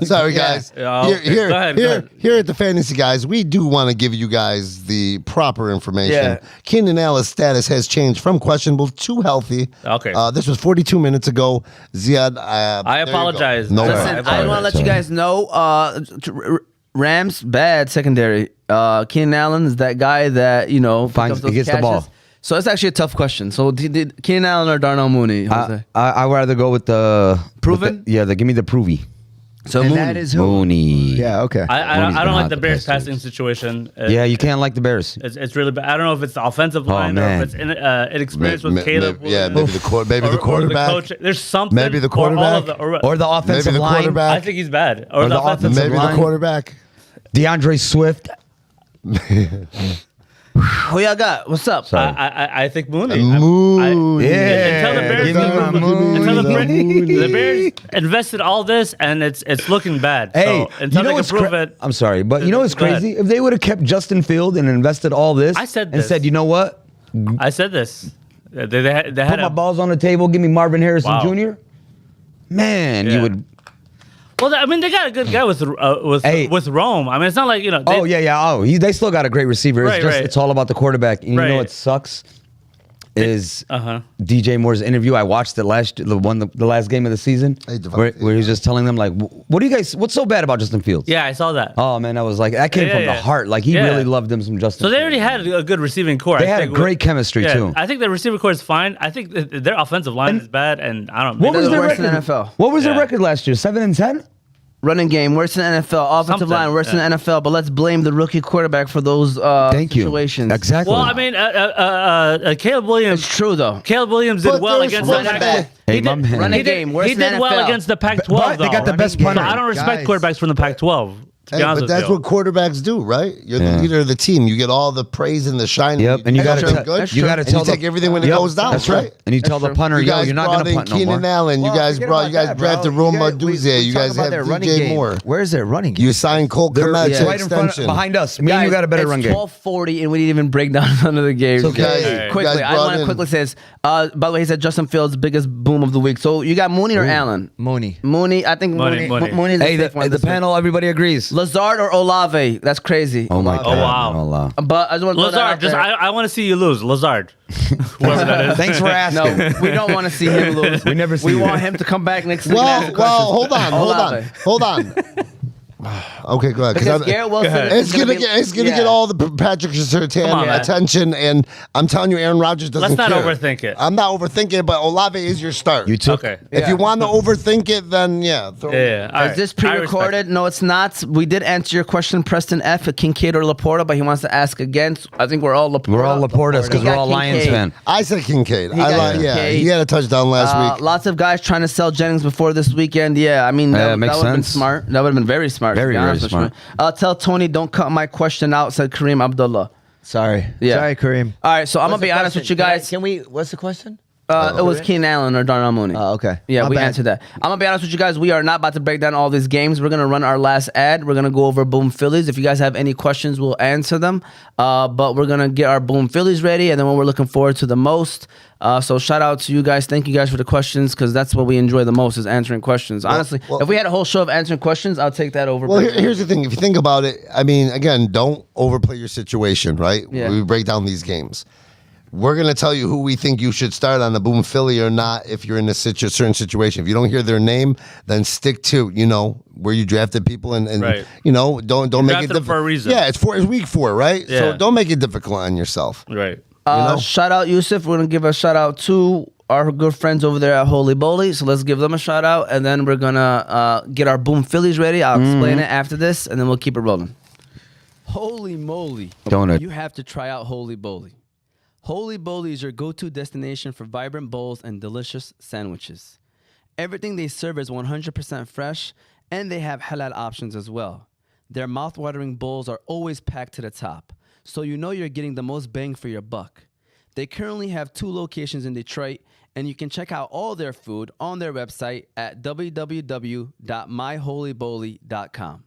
Sorry, guys. Yeah, Here, go ahead. here at the Fantasy Guys, we do want to give you guys the proper information. Yeah. Keenan Allen's status has changed from questionable to healthy. Okay. This was 42 minutes ago. Ziad, I there you go. apologize. No Listen, Listen, worries. I want to let you guys know. Rams bad secondary. Keenan Allen is that guy that Finds- picks up those he gets the catches. ball. So it's actually a tough question. So did Keenan Allen or Darnell Mooney? Jose? I would rather go with the Proven? give me the provy. So And Mooney. that is who? Mooney. Yeah. Okay. I Mooney's don't been like hot the the Bears past 2 passing weeks. situation. Yeah, you can't like the Bears. It's really bad. I don't know if it's the offensive line or man. if it's inexperience with Caleb. maybe the quarterback. coach. There's something. Maybe the or all of quarterback. Or the Maybe offensive the line. quarterback. I think he's bad. Or Or the the offensive offensive Maybe line. the quarterback. DeAndre Swift. Who y'all got? What's up? Sorry. I think Mooney. Mooney. Until the Bears, Give me my Mooney. until the Bears invested all this, and it's looking bad. Hey, so until you know they what's can prove it, I'm sorry, but you know what's Go ahead. crazy? If they would have kept Justin Field and invested all this, I said and this. said, you know what? I said this. They had Put my a, balls on the table. Give me Marvin Harrison Wow. Jr. Man, Yeah. you would. well, I mean, they got a good guy with Hey. with Rome. I mean, it's not like they, Oh yeah. Oh, they still got a great receiver. It's Right, just right. it's all about the quarterback. And you know Right. what sucks is Uh-huh. DJ Moore's interview. I watched it the last game of the season, Hey, Devontae, where he's just telling them like, what do you guys? What's so bad about Justin Fields? Yeah, I saw that. Oh man, I was like, that came Yeah, from yeah. the heart. Like he Yeah. really loved him some Justin. So they Fields. already had a good receiving core. They I had think, great chemistry, too. I think the receiving core is fine. I think their offensive line is bad, and I don't. What was They're their worse record? in NFL. What was their Yeah. record last year? 7-10. Running game, worse than NFL. Offensive Something, line, worse yeah. than NFL. But let's blame the rookie quarterback for those Thank you. situations. Exactly. Well, I mean, Caleb Williams. It's true though. Caleb Williams did But well there's against the running Pac- back. Hey, He my did, man. Running he did, game, worse he than did well NFL. against the Pac-12. But they got the though. best Running punter. game. I don't respect Guys. quarterbacks from the Pac-12. To be Hey, honest but that's with what quarterbacks do, right? You're Yeah. the leader of the team. You get all the praise and the shine. Yep, and you tell gotta them tell- good, that's you gotta and tell you the- take everything when it Yep, goes down. That's right. And you tell the punter, You yo, guys you're not brought gonna in punt no more. Keenan Allen. You Well, guys forget brought. about You guys that, bro. drafted You Roma guys- we Duze. You talk guys about have their running DJ game. Moore. Where's their running game? You signed Cole They're Kmet to right in front, extension. behind us. Me and you got a better run it's game. 12:40 and we didn't even break down none of the games. So guys- Okay. you quickly, guys I brought want to in- quickly say this. By the way, he said Justin Fields' biggest boom of the week. So you got Mooney or Allen? Mooney. Mooney, I think Mooney, Mooney. Mooney. Mooney's Hey, the safe one the this week. panel, everybody agrees. Lazard or Olave? That's crazy. Oh my god! wow. Allah. But I just want to throw that Lazard, out just there. I want to see you lose, Lazard. Whoever that is. Thanks for asking. No, we don't want to see him lose. We never see We that. want him to come back next week. and ask Well, questions. hold on. Okay, go ahead. Because I'm- Garrett Wilson It's gonna get all the Patrick Come on, Surtain man. attention, and I'm telling you, Aaron Rodgers doesn't. Let's not care. overthink it. I'm not overthinking it, but Olave is your start. You took. Okay. If you want to overthink it, then yeah. Throw Yeah. All Is right. this I respect pre-recorded? it. No, it's not. We did answer your question, Preston F. at Kincaid or Laporta, but he wants to ask again. I think we're all Laporta. We're all Laportas because He we're got all Lions Kincaid. fan. I said Kincaid. He got Yeah, Kincaid. he had a touchdown last week. Lots of guys trying to sell Jennings before this weekend. Yeah, I mean, that makes would have been sense. smart. That would have been very smart. to Very, be very honest with smart. you. Tell Tony, don't cut my question out, said Kareem Abdullah. Sorry. Yeah. Sorry, Kareem. All right, so I'm going What's to be the honest with you question? guys. Can we? What's the question? It was Keenan Allen or Darnell Mooney. Oh, okay. Yeah, My we bad. answered that. I'm gonna be honest with you guys. We are not about to break down all these games. We're gonna run our last ad. We're gonna go over Boom Phillies. If you guys have any questions, we'll answer them. But we're gonna get our Boom Phillies ready, and then what we're looking forward to the most. So shout out to you guys. Thank you guys for the questions, because that's what we enjoy the most is answering questions. Honestly, if we had a whole show of answering questions, I'll take that over. Well, here's the thing. If you think about it, I mean, again, don't overplay your situation, right? Yeah. We break down these games. We're going to tell you who we think you should start on the Boom Philly or not if you're in a certain situation. If you don't hear their name, then stick to, where you drafted people and Right. don't make it drafted them difficult. for a reason. Yeah, it's week 4, right? Yeah. So don't make it difficult on yourself. Right. Shout out Yusuf. We're gonna give a shout out to our good friends over there at Holy Bowly. So let's give them a shout out, and then we're gonna get our Boom Phillies ready. I'll explain it after this, and then we'll keep it rolling. Holy moly! Donut. You have to try out Holy Bowly. Holy Bowly is your go-to destination for vibrant bowls and delicious sandwiches. Everything they serve is 100% fresh, and they have halal options as well. Their mouth-watering bowls are always packed to the top, so you know you're getting the most bang for your buck. They currently have 2 locations in Detroit, and you can check out all their food on their website at www.myholybowly.com.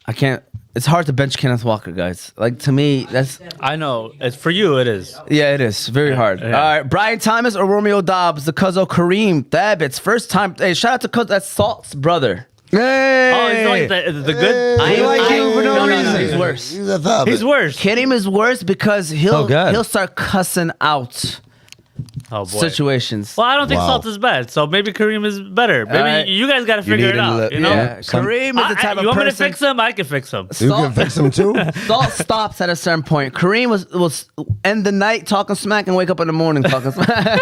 I can't. It's hard to bench Kenneth Walker, guys. Like, to me, that's... I know. It's for you. It is. Yeah, it is. Very hard. yeah. All right. Brian Thomas or Romeo Dobbs, the Cuzzo Kareem Thabits. First time. Hey, shout out to Cuzzo. That's Salt's brother. Hey! Oh, he's like the good. I like you for no reason. He's worse. He's a thug. He's worse. Kareem is worse because Oh, God. he'll start cussing out Oh boy. situations. Well, I don't think Wow. Salt is bad, so maybe Kareem is better. Maybe Alright. you guys got to figure need it to out. let- You know, Yeah, Some- Kareem is the type of you want me to person. fix him? I can fix him. You can fix him too? Salt stops at a certain point. Kareem was end the night talking smack and wake up in the morning talking smack.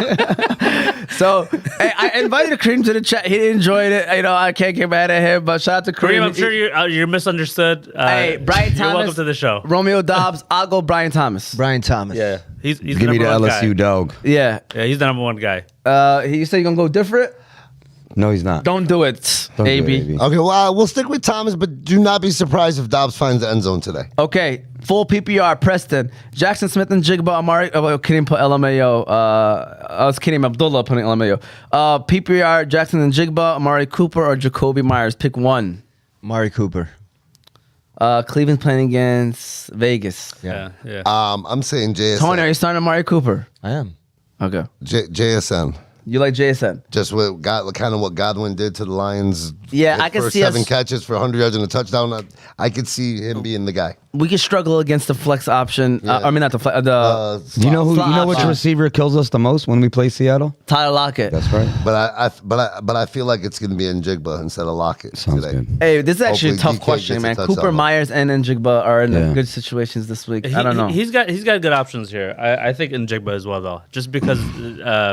So hey, I invited Kareem to the chat. He enjoyed it. I can't get mad at him. But shout out to Kareem. Kareem, I'm sure you're misunderstood. Hey, Brian You're Thomas. welcome to the show. Romeo Dobbs. I'll go Brian Thomas. Brian Thomas. Yeah, he's Give me the number one LSU guy. dog. Yeah. Yeah, he's the number one guy. You say you're gonna go different? No, he's not. Don't do it, Don't do it, AB. AB. Okay, well, we'll stick with Thomas, but do not be surprised if Dobbs finds the end zone today. Okay, full PPR. Preston, Jackson Smith and Jigba Amari. Kidding, put LMAO. I was kidding. Abdullah putting LMAO. PPR. Jackson and Jigba, Amari Cooper or Jacoby Myers. Pick one. Mari Cooper. Cleveland playing against Vegas. Yeah. I'm saying JSN. Tony, are you starting Amari Cooper? I am. Okay. JSN. You like JSN? Just what Godwin did to the Lions. Yeah, His I can first see us- 7 catches for 100 yards and a touchdown. I could see him being the guy. We could struggle against the flex option. Yeah. I mean, not the flex. The You know Slot which option. receiver kills us the most when we play Seattle? Tyler Lockett. That's right. But I feel like it's going to be Njigba instead of Lockett Sounds today. good. Hey, this is actually Hopefully a tough DK question, gets a man. touchdown. Cooper, Myers, and Njigba are in Yeah. good situations this week. I don't know. He's got good options here. I think Njigba as well, though, just because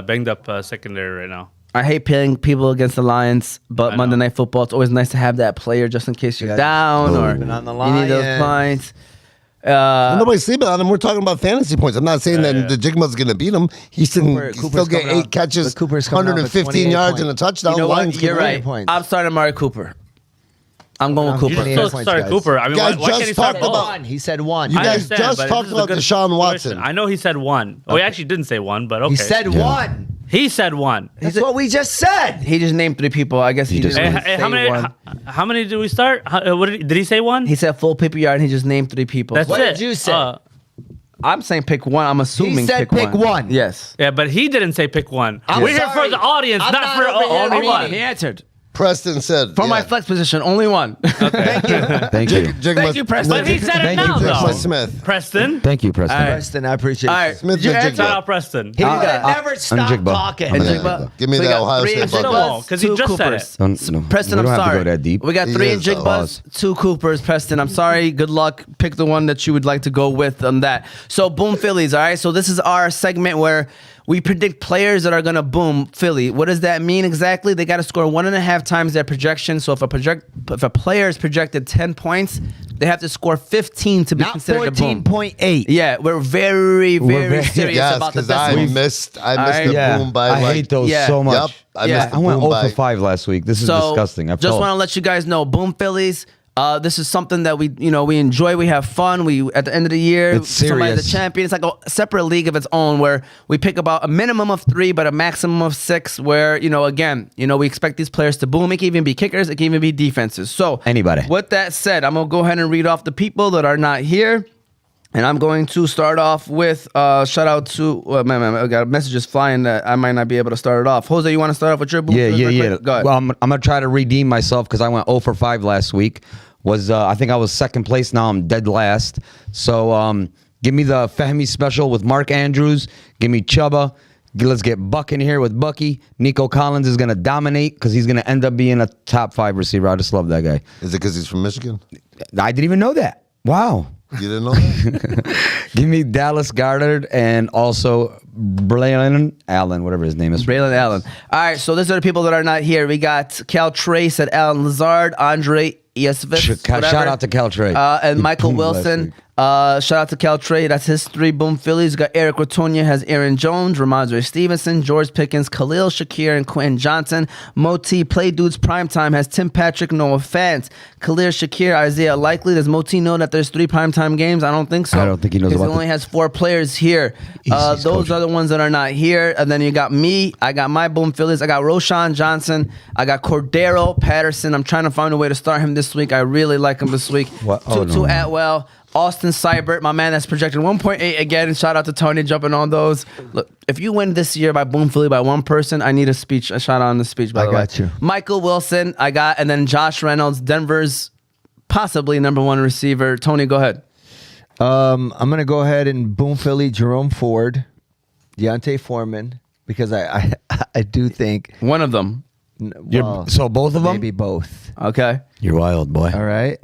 banged up secondary right now. I hate playing people against the Lions, but I Monday know. Night Football, it's always nice to have that player just in case you're Yeah, down or sleeping on the you need those Lions. points. Nobody's sleeping on him. We're talking about fantasy points. I'm not saying that the Jigma's going to beat him. He's still Cooper's get coming 8 out- catches, but Cooper's coming out with 115 28 yards points. and a touchdown. You know what? Lions You're can win. right. points. I'm starting Amari Cooper. I'm going with You Cooper. Cooper. still points, start guys. Cooper. I mean, Guys, why can't just he start talked both? about- One. He said one. You I guys understand, just but talked this is a about good Deshaun situation. Watson. I know he said one. Oh, he actually didn't say one, but okay. He said one. He said one. That's what we just said. He just named 3 people. I guess he just didn't named- say How many? one. How many did we start? What did he say? One. He said full PPR and he just named 3 people. That's What it. did you say? I'm saying pick one. I'm assuming He said pick pick one. Yes. Yeah, but he didn't say pick one. I'm We're here sorry. for the audience, I'm not not for over here only reading. one. He answered. Preston said. For my flex position, only one. Thank you. Thank you, Preston. But he said it Thank you, now, Preston. though. Smith. Preston. Thank you, Preston. All right. Preston, I appreciate All you. right. Smith You and answered- Shout Jigba. out Preston. He never I'm stop Jigba. talking. And Yeah. Jigba. Give me So we that got Ohio 3 State in bucket. Jigbas, Because he 2 just said Coopers. No, Preston, we I'm don't have sorry. to go that deep. We got He 3 in is, though. Jigbas, 2 Coopers. Preston, I'm sorry. Good luck. Pick the one that you would like to go with on that. So, boom Phillies, all right? So, this is our segment where we predict players that are going to boom Philly. What does that mean exactly? They got to score 1.5 times their projection. So, if a player is projected 10 points, they have to score 15 to be Not considered a boom. 14.8. Yeah, we're very, very, very- serious Yes, about the because I decimals. missed the Alright. boom by I like. hate those Yeah. so much. Yep, I Yeah. missed the I went boom 0 by. for 5 last week. This is disgusting. I've just told. want to let you guys know, Boom Phillies, This is something that we enjoy. We have fun. We at the end of the year, It's somebody's the serious. champion. It's like a separate league of its own where we pick about a minimum of 3, but a maximum of 6. Where we expect these players to boom. It can even be kickers. It can even be defenses. So Anybody. With that said, I'm gonna go ahead and read off the people that are not here. And I'm going to start off with shout out to I got messages flying that I might not be able to start it off. Jose, you want to start off with your boom? Yeah. Go ahead. Well, I'm gonna try to redeem myself because I went 0 for 5 last week. I think I was second place. Now I'm dead last. So give me the Fahmy special with Mark Andrews. Give me Chuba. Let's get Buck in here with Bucky. Nico Collins is gonna dominate because he's gonna end up being a top 5 receiver. I just love that guy. Is it because he's from Michigan? I didn't even know that. Wow. You didn't know that? Give me Dallas Goddard and also Braylon Allen, whatever his name is. Braylon Allen. All right, so these are the people that are not here. We got Cal Trace at Alan Lazard, Andre Yesvitz, Shout out to Cal Trey. and He Michael boomed last Wilson. week. Shout out to Cal Trey. That's his 3 boom Phillies. Got Eric Rotonia has Aaron Jones, Ramondre Stevenson, George Pickens, Khalil Shakir, and Quentin Johnson. Moti Play Dudes Primetime has Tim Patrick, Noah Fant, Khalil Shakir, Isaiah Likely. Does Moti know that there's 3 primetime games? I don't think so. I don't think he knows because about he only that. has 4 players here. Those coaching. are the ones that are not here. And then you got me. I got my boom Phillies. I got Roshan Johnson. I got Cordero Patterson. I'm trying to find a way to start him this week. I really like him this week. What? Oh, Tutu no. Atwell. Austin Seibert, my man that's projected 1.8 again. Shout out to Tony jumping on those. Look, if you win this year by Boom Philly by one person, I need a shout out on the speech, by the way. I got you. Michael Wilson, and then Josh Reynolds, Denver's possibly number 1 receiver. Tony, go ahead. I'm gonna go ahead and boom Philly, Jerome Ford, Deontay Foreman, because I do think One of them. So both of them? maybe both. Okay. You're wild, boy. All right.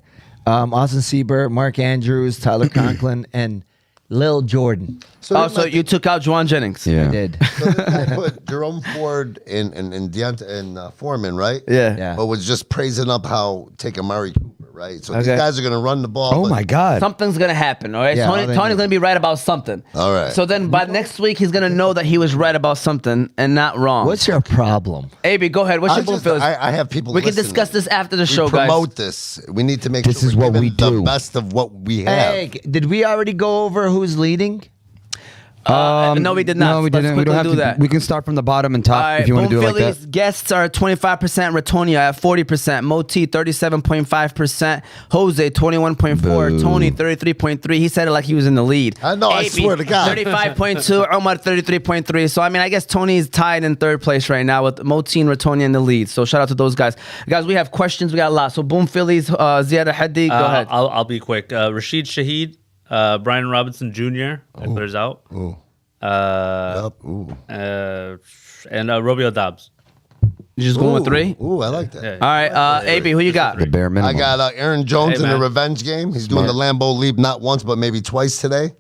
Austin Siebert, Mark Andrews, Tyler Conklin, and Lil Jordan. So you took out Juwan Jennings. Yeah. I did. So I put Jerome Ford and Deontay and Foreman, right? Yeah. Yeah. But was just praising up how take Amari Cooper, right? So these Okay. guys are going to run the ball. Oh but- my God. Something's gonna happen, all right? Yeah, Tony's gonna be right about something. All right. So then by next week he's gonna know that he was right about something and not wrong. What's your problem? AB, go ahead. What's your boom Phillies? I have people. We can listening. discuss this after the We show, guys. promote this. We need to make This sure is we're what we giving the do. best of what we have. Hey, did we already go over who's leading? No, we did not. No, we Let's didn't. We don't quickly have do to. that. We can start from the bottom and top All right, if you want to Boom do it like Phillies that. guests are 25%, Ratonia at 40%, Moti 37.5%, Jose 21.4%, Boo. Tony 33.3%. He said it like he was in the lead. I know, I swear to God. 35.2%, Omar 33.3%. So I mean, I guess Tony's tied in 3rd place right now with Moti and Ratonia in the lead. So shout out to those guys. Guys, we have questions. We got a lot. So Boom Phillies, Ziad Elhady, go ahead. I'll be quick. Rashid Shaheed, Brian Robinson Jr. clears out. Ooh. Ooh. And Romeo Dobbs. You just going with 3? Ooh, I like that. Yeah. All right, AB, who you got? The bare minimum. I got Aaron Jones Hey, in the man. revenge game. He's doing the Lambeau leap not once, but maybe twice today.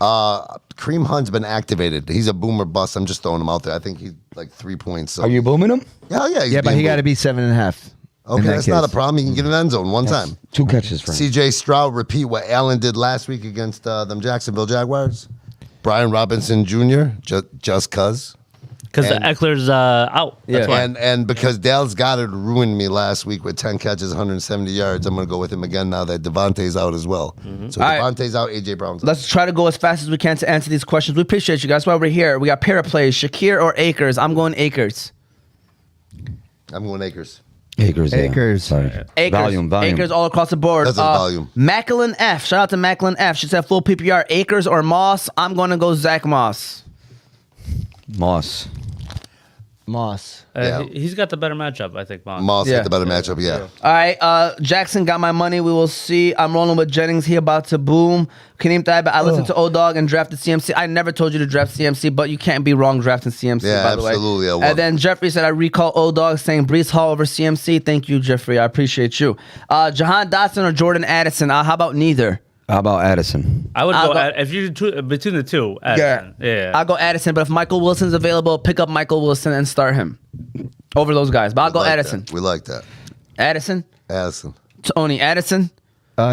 Kareem Hunt's been activated. He's a boomer bust. I'm just throwing him out there. I think he's like 3 points. So. Are you booming him? Yeah, yeah. He's Yeah, but being he got to boomed. be 7.5. Okay, that's not a problem. He can get an end zone one time. 2 catches for him. CJ Stroud repeat what Allen did last week against them Jacksonville Jaguars. Brian Robinson Jr. just cuz. Because And- Eckler's out. That's why. And because Dallas Goddard ruined me last week with 10 catches, 170 yards, I'm going to go with him again now that Devontae's out as well. So All right. Devontae's out, AJ Brown's out. Let's try to go as fast as we can to answer these questions. We appreciate you guys. While we're here, we got paraplays, Shakir or Akers. I'm going Akers. I'm going Akers. Acres. Yeah. Acres. Sorry. Acres. Volume. Acres all across the board. That's a volume. Macklin F. Shout out to Macklin F. She said full PPR. Akers or Moss. I'm going to go Zach Moss. Moss. Moss. Yeah. He's got the better matchup, I think. Moss Yeah. had the better matchup, yeah. All right, Jackson got my money. We will see. I'm rolling with Jennings. He about to boom. Kareem Taiba, I listened to O-Dog and drafted CMC. I never told you to draft CMC, but you can't be wrong drafting CMC, Yeah, by the way. absolutely, I won't. And then Jeffrey said, I recall O-Dog saying Brees Hall over CMC. Thank you, Jeffrey. I appreciate you. Jahan Dotson or Jordan Addison? How about neither? How about Addison? I would I'll go, go- if you between the two. Addison. Yeah. I'll go Addison, but if Michael Wilson's available, pick up Michael Wilson and start him over those guys. But I'll go We like Addison. that. We like that. Addison? Addison. Tony Addison?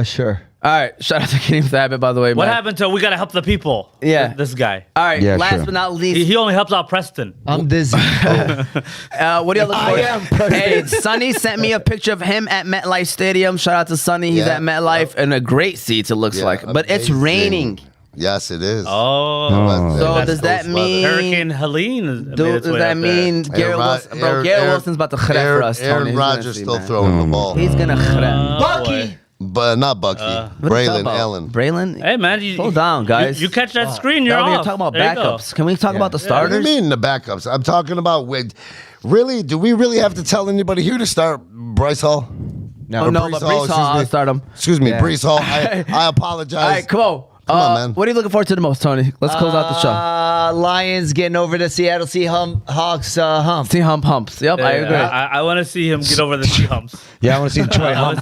Sure. All right, shout out to Kenny Thabit, by the way. What man. happened to we gotta help the people? Yeah. This guy. All right, Yeah, last sure. but not least, He only helps out Preston. I'm dizzy. what do y'all look for? Hey, Sonny sent me a picture of him at MetLife Stadium. Shout out to Sonny. He's Yeah. at MetLife in a great seat, it looks Yeah, like. But it's amazing. raining. Yes, it is. Oh. So West does that Coast weather. mean... Hurricane Helene made Does its way that up there. mean Garrett Wilson? Bro, Garrett Wilson's about to crack for us, Tony. Aaron He's gonna Rodgers see, still man. throwing the ball. He's going to crack. Oh, boy. But not Bucky. What are you talking Braylon about? Allen. Braylon? Hey man, you Slow down, guys. You catch that screen, you're We're off. talking about There you go. backups. Can we talk about the What do starters? you mean the backups? I'm talking about really? Do we really have to tell anybody here to start Bryce Hall? No, Oh, no, Brees but Hall, Brees Hall, I'll excuse me. start him. Excuse me, Yeah. Brees Hall. I apologize. All right, come on. on, man. What are you looking forward to the most, Tony? Let's close out the show. Lions getting over the Seattle Seahawks hump. See humps. Yep, I agree. I want to see him get over the sea humps. Yeah, I want to see Detroit hump.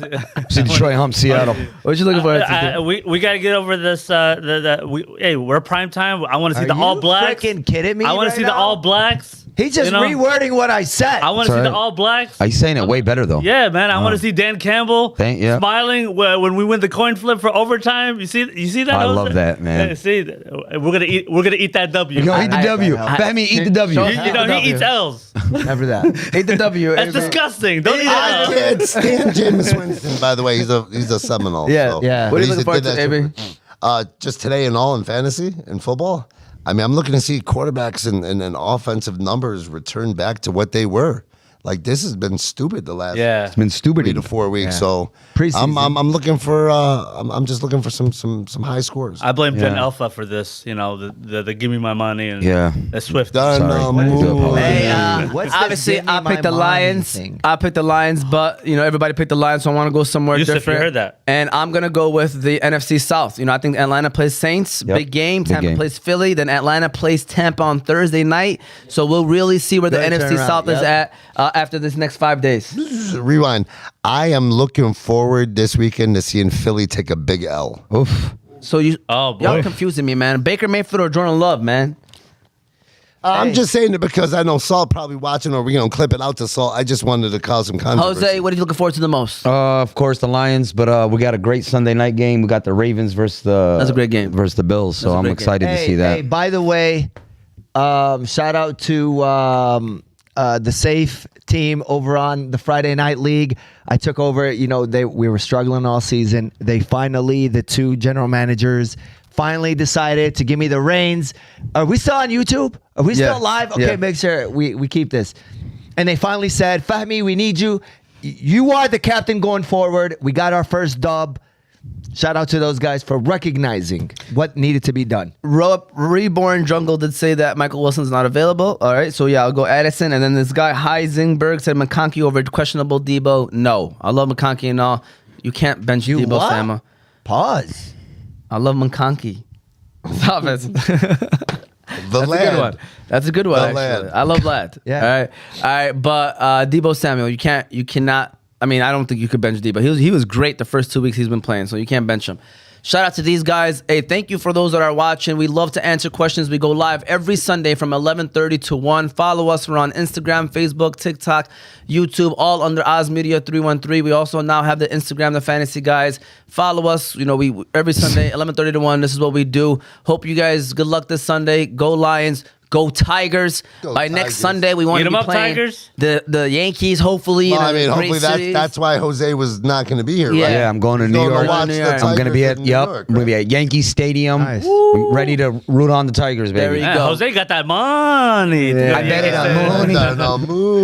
See Detroit hump Seattle. What you looking forward to? We got to get over this. Hey, we're prime time. I want to see the Are All you Blacks. freaking kidding me I want right to see the now? All Blacks. He's just you know? rewording what I said. I want to see Sorry. the All Blacks. Are you saying it way better though? Yeah, man. I want to see Dan Campbell Yeah. smiling when we win the coin flip for overtime. You see that? I Jose? love that, man. Yeah, see, we're gonna eat that W. Go eat the W. I- Femi, eat the W. You know, he eats L's. Never that. Hate the W. That's disgusting. Don't eat I L's. can't stand Jameis Winston. By the way, he's a Seminole. Yeah, so. yeah. What are you He's looking forward did to, that AB? Just today and all in fantasy and football. I mean, I'm looking to see quarterbacks and offensive numbers return back to what they were. Like this has been stupid the last Yeah. Been stupid. 3 to 4 weeks. Yeah. So Preseason. I'm looking for I'm just looking for some high scores. I blame Jen Yeah. Alpha for this. You know, the give me my money and Yeah. the Swift. Done. Sorry. um, I do apologize. Hey, What's the obviously, give me I my picked the money Lions. thing? I picked the Lions, but everybody picked the Lions, so I want to go somewhere Yusuf, you different. heard that. And I'm gonna go with the NFC South. I think Atlanta plays Saints, Yep. big game. Big Tampa game. plays Philly, then Atlanta plays Tampa on Thursday night. So we'll really see where the Good NFC turnaround, South is yep. at after this next 5 days. Rewind. I am looking forward this weekend to seeing Philly take a big L. Oof. So Oh, boy. y'all confusing me, man. Baker Mayfield or Jordan Love, man. I'm just saying it because I know Saul probably watching, or clip it out to Saul. I just wanted to cause some controversy. Jose, what are you looking forward to the most? Of course, the Lions, but we got a great Sunday night game. We got the Ravens versus the That's a great game. versus the Bills. So That's a I'm great excited to see that. Hey, by the way, shout out to the Safe team over on the Friday Night League. I took over. We were struggling all season. They finally, the two general managers, finally decided to give me the reins. Are we still on YouTube? Are we Yeah. still live? Okay, Yeah. make sure we keep this. And they finally said, Fahmi, we need you. You are the captain going forward. We got our first dub. Shout out to those guys for recognizing what needed to be done. Reborn Jungle did say that Michael Wilson's not available. All right, so yeah, I'll go Addison. And then this guy, Heisenberg, said McConkey over questionable Debo. No, I love McConkey and all. You can't bench You Debo what? Sama. Pause. I love McConkey. Stop it. The That's a good one. That's a good one, The actually. lad. I love Lad. Yeah. All right. But Debo Samuel, you cannot. I mean, I don't think you could bench Debo. He was great the first 2 weeks he's been playing, so you can't bench him. Shout out to these guys. Hey, thank you for those that are watching. We love to answer questions. We go live every Sunday from 11:30 to 1. Follow us. We're on Instagram, Facebook, TikTok, YouTube, all under OzMedia313. We also now have the Instagram, The Fantasy Guys. Follow us. We every Sunday, 11:30 to 1. This is what we do. Hope you guys, good luck this Sunday. Go Lions. Go Tigers. Go By next Tigers. Sunday, we want Eat to 'em be up, playing Tigers. the Yankees, hopefully. Well, in I a mean, great hopefully series. that's why Jose was not going to be here, Yeah. right? Yeah, I'm going to He's New going York. to watch New the York. I'm going to be Tigers at in New York, I'm going to be at Yankee Stadium. Nice. Ready to root on the Tigers, baby. There you Man, go. Jose got that money. Yeah. I bet it on right? money. No, move.